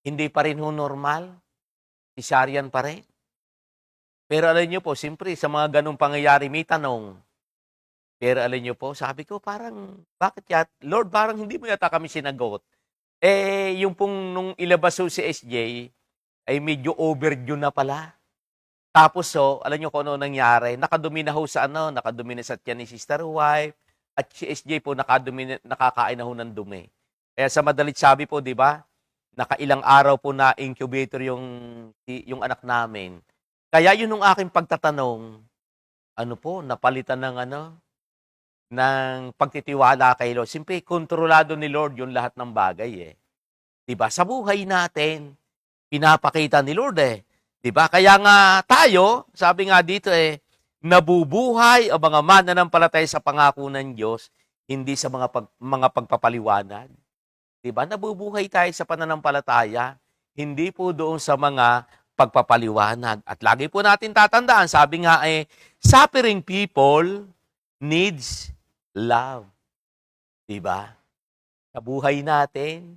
Hindi pa rin ho normal. Sisaryan pa rin. Pero alam niyo po, siyempre, sa mga ganong pangyayari, may tanong. Pero alam niyo po, sabi ko, parang, bakit Lord, parang hindi mo yata kami sinagot. Yung pong nung ilabas ho si SJ, ay medyo overdue na pala. Tapos alam niyo kung ano nangyari? Nakadumi na ho sa nakadumi na sa tiyan ni Sister Wife, at si SJ po nakakain na ho ng dumi. Kaya sa madalit sabi po, di ba? Nakailang araw po na incubator yung anak namin. Kaya yun ang aking pagtatanong, napalitan ng pagtitiwala kay Lord. Siyempre, kontrolado ni Lord yung lahat ng bagay eh. Diba? Sa buhay natin, pinapakita ni Lord eh. Diba? Kaya nga tayo, sabi nga dito nabubuhay ang mga mananampalataya sa pangako ng Diyos, hindi sa mga pagpapaliwanag. Diba? Nabubuhay tayo sa pananampalataya, hindi po doon sa mga pagpapaliwanag. At lagi po natin tatandaan, sabi nga suffering people needs love. Diba? Sa buhay natin,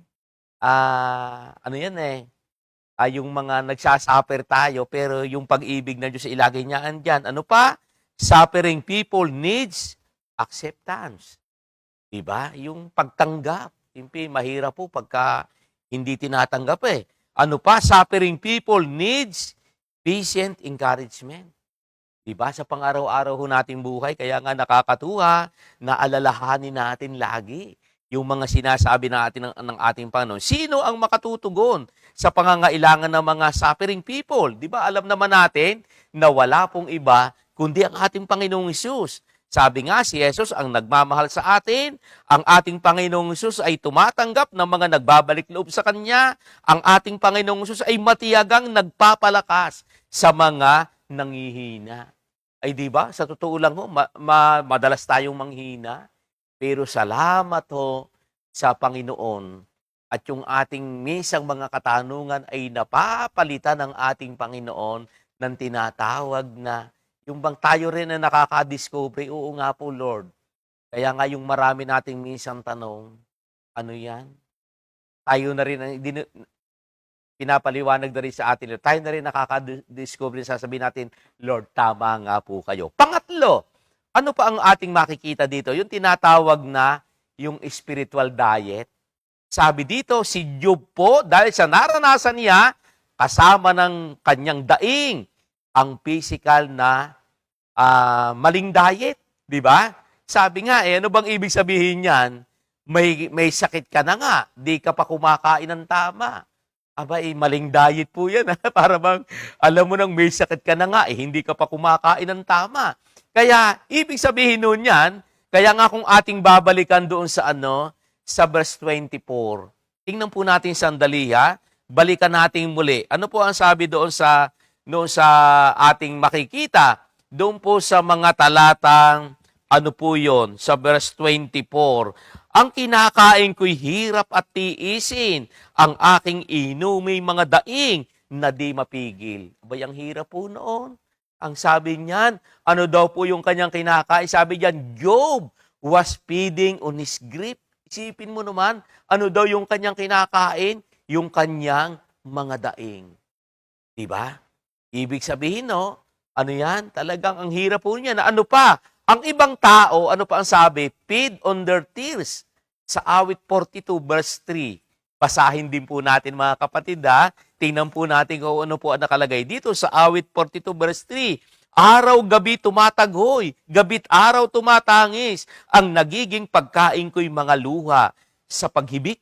yung mga nagsasuffer tayo, pero yung pag-ibig ng Diyos ilagay niya andyan. Ano pa? Suffering people needs acceptance. Diba? Yung pagtanggap. Siyempre, mahirap po pagka hindi tinatanggap eh. Ano pa? Suffering people needs patient encouragement. Diba? Sa pang-araw-araw ho nating buhay, kaya nga nakakatuwa na alalahanin natin lagi yung mga sinasabi natin ng ating Panginoon. Sino ang makatutugon sa pangangailangan ng mga suffering people? Di ba? Alam naman natin na wala pong iba kundi ang ating Panginoong Hesus. Sabi nga, si Jesus ang nagmamahal sa atin. Ang ating Panginoong Hesus ay tumatanggap ng mga nagbabalik loob sa Kanya. Ang ating Panginoong Hesus ay matiyagang nagpapalakas sa mga nanghihina. Ay di ba? Sa totoo lang ho, madalas tayong manghina. Pero salamat ho sa Panginoon at yung ating misang mga katanungan ay napapalitan ng ating Panginoon ng tinatawag na yung bang tayo rin na nakaka-discover, oo nga po Lord. Kaya nga yung marami nating misang tanong, ano yan? Tayo na rin, pinapaliwanag na rin sa atin, tayo na rin nakaka-discover, sasabihin natin, Lord, tama nga po kayo. Pangatlo, ano pa ang ating makikita dito? Yung tinatawag na yung spiritual diet. Sabi dito, si Job po, dahil sa naranasan niya, kasama ng kanyang daing, ang physical na maling diet. Di ba? Sabi nga, ano bang ibig sabihin niyan? May sakit ka na nga, di ka pa kumakain ng tama. Aba, maling diet po yan. Para bang, alam mo nang may sakit ka na nga, hindi ka pa kumakain ng tama. Kaya, ibig sabihin nun yan, kaya nga kung ating babalikan doon sa sa verse 24, tingnan po natin sandali ha, balikan natin muli. Ano po ang sabi doon sa ating makikita? Doon po sa mga talatang, sa verse 24, ang kinakain ko'y hirap at tiisin, ang aking inumay mga daing na di mapigil. Abay, ang hirap po noon. Ang sabi niyan, ano daw po yung kanyang kinakain? Sabi niyan, Job was feeding on his grief. Isipin mo naman, ano daw yung kanyang kinakain? Yung kanyang mga daing. Diba? Ibig sabihin, ano yan? Talagang ang hirap po niya. Na ano pa? Ang ibang tao, ano pa ang sabi? Feed on their tears. Sa awit 42 verse 3. Basahin din po natin mga kapatid ha. Tingnan po natin kung ano po ang nakalagay dito sa awit 42 verse 3. Araw-gabi tumataghoy, gabit araw tumatangis, ang nagiging pagkain ko'y mga luha sa paghibik.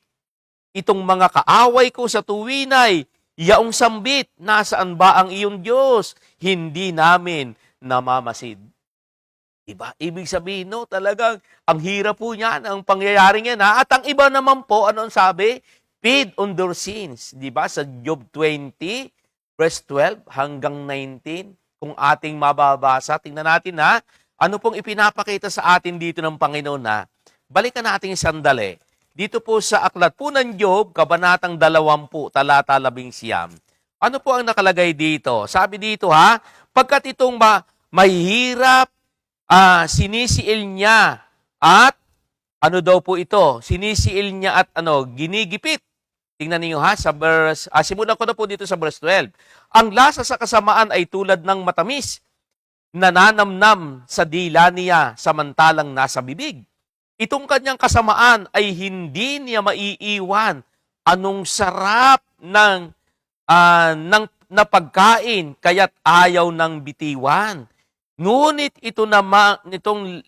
Itong mga kaaway ko sa tuwinay, yaong sambit, nasaan ba ang iyong Diyos? Hindi namin namamasid. Diba? Ibig sabihin, talagang ang hirap po niyan, ang pangyayaring yan. At ang iba naman po, ano ang sabi? Feed on their sins. Diba? Sa Job 20, verse 12 hanggang 19, kung ating mababasa, tingnan natin ano pong ipinapakita sa atin dito ng Panginoon balikan natin sandali. Dito po sa aklat po ng Job, kabanatang 20, talata 11. Ano po ang nakalagay dito? Sabi dito pagkat itong mahirap, sinisiil niya at ano daw po ito? Sinisiil niya at ginigipit. Tingnan niyo sa verse, simulan ko na po dito sa verse 12. Ang lasa sa kasamaan ay tulad ng matamis, nananamnam sa dila niya samantalang nasa bibig. Itong kanyang kasamaan ay hindi niya maiiwan. Anong sarap ng na pagkain, kaya't ayaw ng bitiwan. Ngunit ito naman, nitong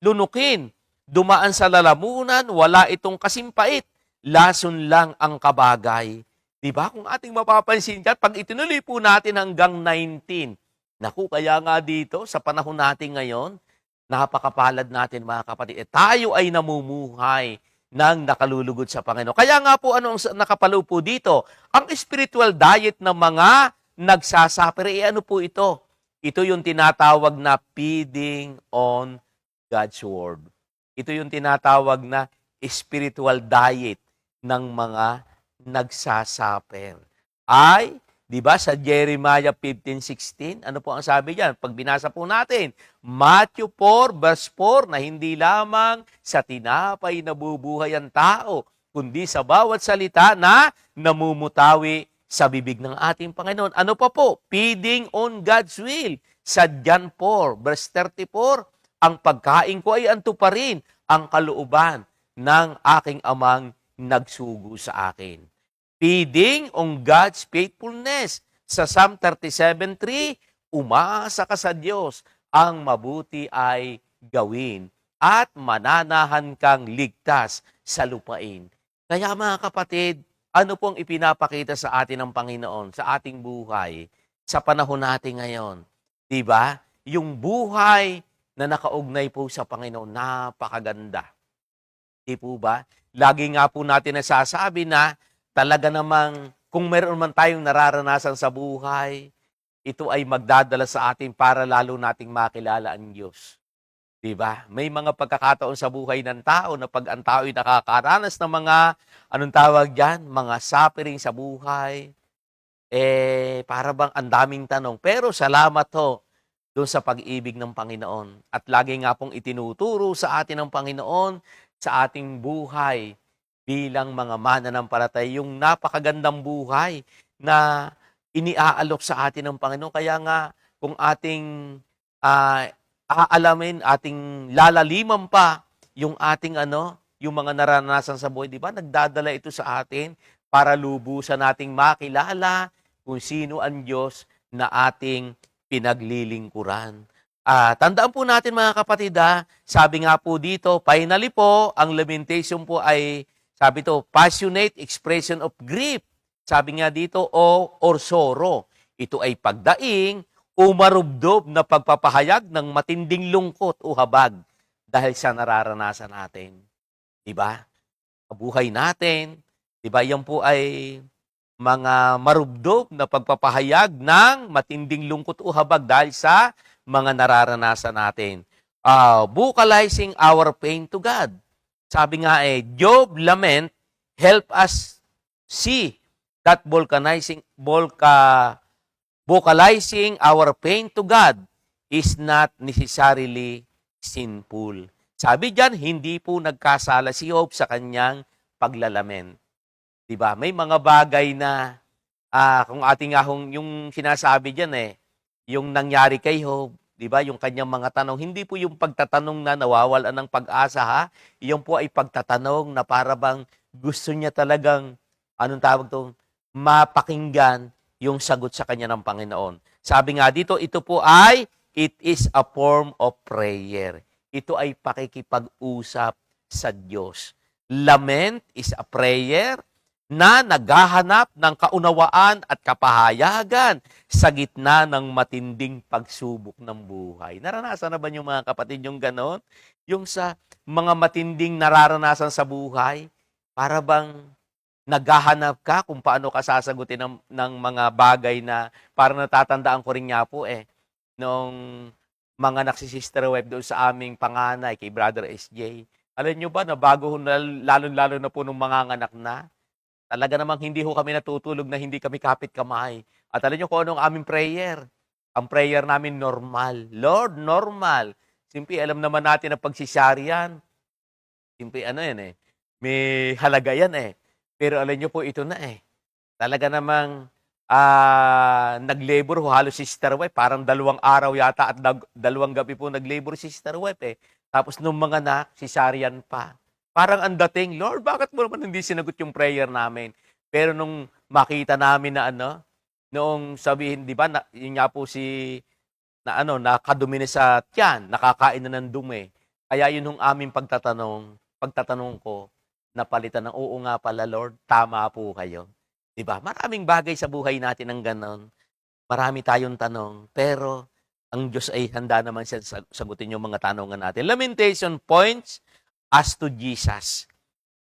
lunukin, dumaan sa lalamunan, wala itong kasimpait, lason lang ang kabagay. Diba? Kung ating mapapansin dyan, pag itinuloy po natin hanggang 19, naku, kaya nga dito, sa panahon natin ngayon, napakapalad natin mga kapatid. Tayo ay namumuhay ng nakalulugod sa Panginoon. Kaya nga po, ano ang nakapalo po dito? Ang spiritual diet ng mga nagsasuffer, ano po ito? Ito yung tinatawag na feeding on God's Word. Ito yung tinatawag na spiritual diet ng mga nagsasuffer. Ay, di ba sa Jeremiah 15:16, ano po ang sabi diyan? Pag binasa po natin, Matthew 4 verse 4, na hindi lamang sa tinapay nabubuhay ang tao, kundi sa bawat salita na namumutawi sa bibig ng ating Panginoon. Ano pa po? Feeding on God's will. Sa John 4 verse 34, ang pagkain ko ay anto pa rin ang kalooban ng aking amang nagsugo sa akin. Feeding on God's faithfulness. Sa Psalm 37:3, umasa ka sa Diyos, ang mabuti ay gawin at mananahan kang ligtas sa lupain. Kaya mga kapatid, ano pong ipinapakita sa atin ng Panginoon sa ating buhay sa panahon natin ngayon? Diba? Yung buhay na nakaugnay po sa Panginoon, napakaganda. Di po ba? Lagi nga po natin nasasabi na talaga namang kung meron man tayong nararanasan sa buhay, ito ay magdadala sa atin para lalo nating makilala ang Diyos. Diba? May mga pagkakataon sa buhay ng tao na pag ang tao ay nakakaranas ng mga, anong tawag dyan, mga suffering sa buhay, para bang ang daming tanong. Pero salamat ho doon sa pag-ibig ng Panginoon. At lagi nga pong itinuturo sa atin ng Panginoon sa ating buhay bilang mga mananampalataya, yung napakagandang buhay na iniaalok sa atin ng Panginoon. Kaya nga, kung ating aalamin, ating lalaliman pa yung ating yung mga naranasan sa buhay, di ba? Nagdadala ito sa atin para lubusan nating makilala kung sino ang Diyos na ating pinaglilingkuran. Tandaan po natin mga kapatid, sabi nga po dito, finally po, ang lamentation po ay, sabi to, passionate expression of grief. Sabi nga dito, or sorrow. Ito ay pagdaing o marubdob na pagpapahayag ng matinding lungkot o habag dahil sa nararanasan natin. Diba? Kabuhay natin, diba? Yan po ay mga marubdob na pagpapahayag ng matinding lungkot o habag dahil sa mga nararanasan natin. Vocalizing our pain to God. Sabi nga Job lament, help us see that vocalizing our pain to God is not necessarily sinful. Sabi diyan, hindi po nagkasala si Job sa kanyang paglalament. Diba? May mga bagay na, kung ating yung sinasabi diyan yung nangyari kay Job, diba? Yung kanyang mga tanong, hindi po yung pagtatanong na nawawalan ng pag-asa, Yung po ay pagtatanong na para bang gusto niya talagang, anong tawag to, mapakinggan yung sagot sa kanya ng Panginoon. Sabi nga dito, ito po ay, it is a form of prayer. Ito ay pakikipag-usap sa Diyos. Lament is a prayer na naghahanap ng kaunawaan at kapahayagan sa gitna ng matinding pagsubok ng buhay. Naranasan na ba yung mga kapatid yung ganon? Yung sa mga matinding nararanasan sa buhay, para bang naghahanap ka kung paano ka sasagutin ng mga bagay na parang natatandaan ko rin nga po nung mga nagsisister wife doon sa aming panganay kay Brother SJ. Alam nyo ba na bago lalo-lalo na po nung mga anak na, talaga namang hindi ho kami natutulog na hindi kami kapit kamay. At alam nyo kung anong aming prayer? Ang prayer namin normal. Lord, normal. Simple, alam naman natin na pagsisaryan. Simple, may halaga yan Pero alam nyo po, ito na Talaga namang nag-labor ho, halos sister wife. Parang 2 araw yata at 2 gabi po nag-labor sister wife Tapos nung mga cesarean pa. Parang ang dating, Lord, bakit mo naman hindi sinagot yung prayer namin? Pero nung makita namin na noong sabihin, di ba, yun nga po nakadumi na sa tiyan, nakakain na ng dumi. Kaya yun yung aming pagtatanong ko, napalitan ng, oo nga pala Lord, tama po kayo. Di ba? Maraming bagay sa buhay natin ng ganon. Marami tayong tanong, pero ang Diyos ay handa naman siya sagutin yung mga tanongan natin. Lamentation points as to Jesus.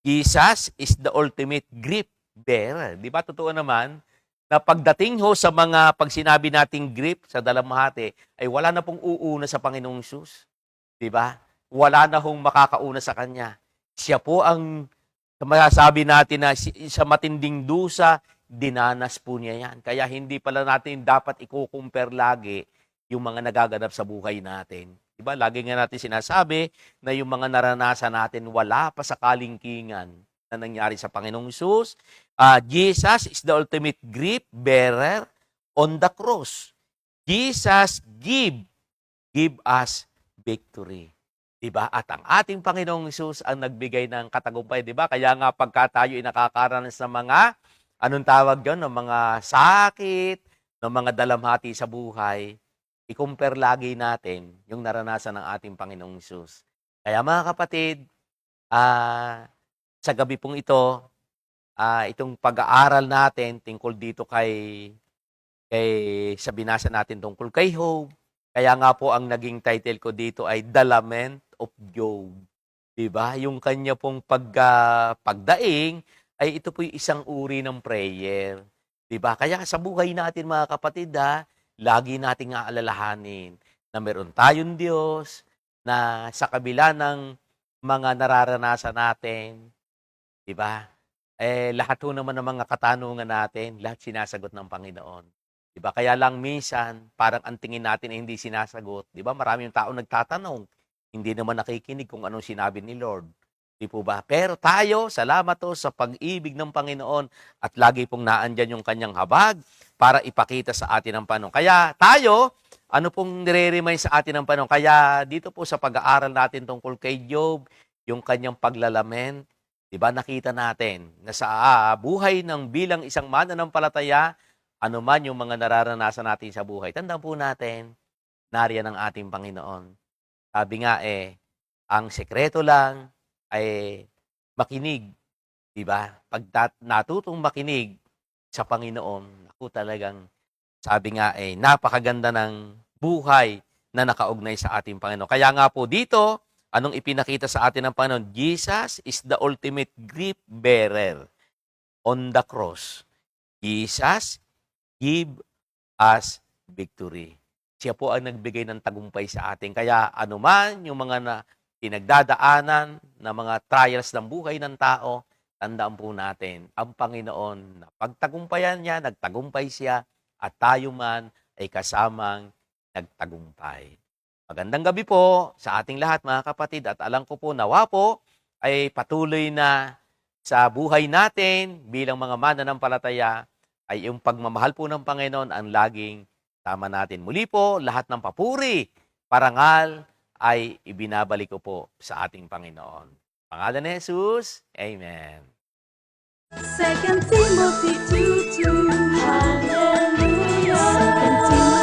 Jesus is the ultimate grief bearer. Di ba? Totoo naman, na pagdating sa pag sinabi nating grief sa dalamhati, ay wala na pong uuna sa Panginoong Hesus. Di ba? Wala na makakauna sa Kanya. Siya po ang masasabi natin na sa matinding dusa, dinanas po niya yan. Kaya hindi pala natin dapat i-compare lagi yung mga nagaganap sa buhay natin. Diba? Lagi nga natin sinasabi na yung mga naranasan natin wala pa sa kalingkingan na nangyari sa Panginoong Hesus. Jesus is the ultimate grief bearer on the cross. Jesus give us victory. Diba? At ang ating Panginoong Hesus ang nagbigay ng katagumpay. Diba? Kaya nga pagka tayo ay nakakaranas ng mga, anong tawag yun, ng mga sakit, ng mga dalamhati sa buhay, i-compare lagi natin yung naranasan ng ating Panginoong Hesus. Kaya mga kapatid, sa gabi pong ito, itong pag-aaral natin tungkol dito sa binasa natin tungkol kay Job. Kaya nga po ang naging title ko dito ay The Lament of Job. Diba? Yung kanya pong pagdaing ay ito po yung isang uri ng prayer. Diba? Kaya sa buhay natin mga kapatid, lagi nating aalalahanin na meron tayong Diyos na sa kabila ng mga nararanasan natin, diba? Lahat ho naman ng mga katanungan natin, lahat sinasagot ng Panginoon. Diba? Kaya lang minsan, parang ang tingin natin ay hindi sinasagot. Diba? Maraming tao nagtatanong, hindi naman nakikinig kung anong sinabi ni Lord. Di po ba? Pero tayo, salamat ho sa pag-ibig ng Panginoon at lagi pong naandyan yung kanyang habag para ipakita sa atin ang Panginoon. Kaya tayo, ano pong nire-remind sa atin ng Panginoon? Kaya dito po sa pag-aaral natin tungkol kay Job, yung kanyang paglalamen, diba nakita natin na sa buhay ng bilang isang mananampalataya, ano man yung mga nararanasan natin sa buhay, tandaan po natin, nariyan ang ating Panginoon. Sabi nga ang sekreto lang ay makinig. Diba? Pag natutong makinig sa Panginoon, ako talagang, sabi nga napakaganda ng buhay na nakaugnay sa ating Panginoon. Kaya nga po dito, anong ipinakita sa atin ng Panginoon? Jesus is the ultimate grief bearer on the cross. Jesus give us victory. Siya po ang nagbigay ng tagumpay sa atin. Kaya anuman yung mga pinagdadaanan na mga trials ng buhay ng tao, tandaan po natin, ang Panginoon na pagtagumpayan niya, nagtagumpay siya, at tayo man ay kasamang nagtagumpay. Magandang gabi po sa ating lahat mga kapatid at alam ko po nawa po ay patuloy na sa buhay natin bilang mga mananampalataya ay yung pagmamahal po ng Panginoon ang laging tama natin. Muli po, lahat ng papuri, parangal ay ibinabalik ko po sa ating Panginoon. Pangalan ni Jesus, Amen. 2 Timothy 2:2 Hallelujah. 2 Timothy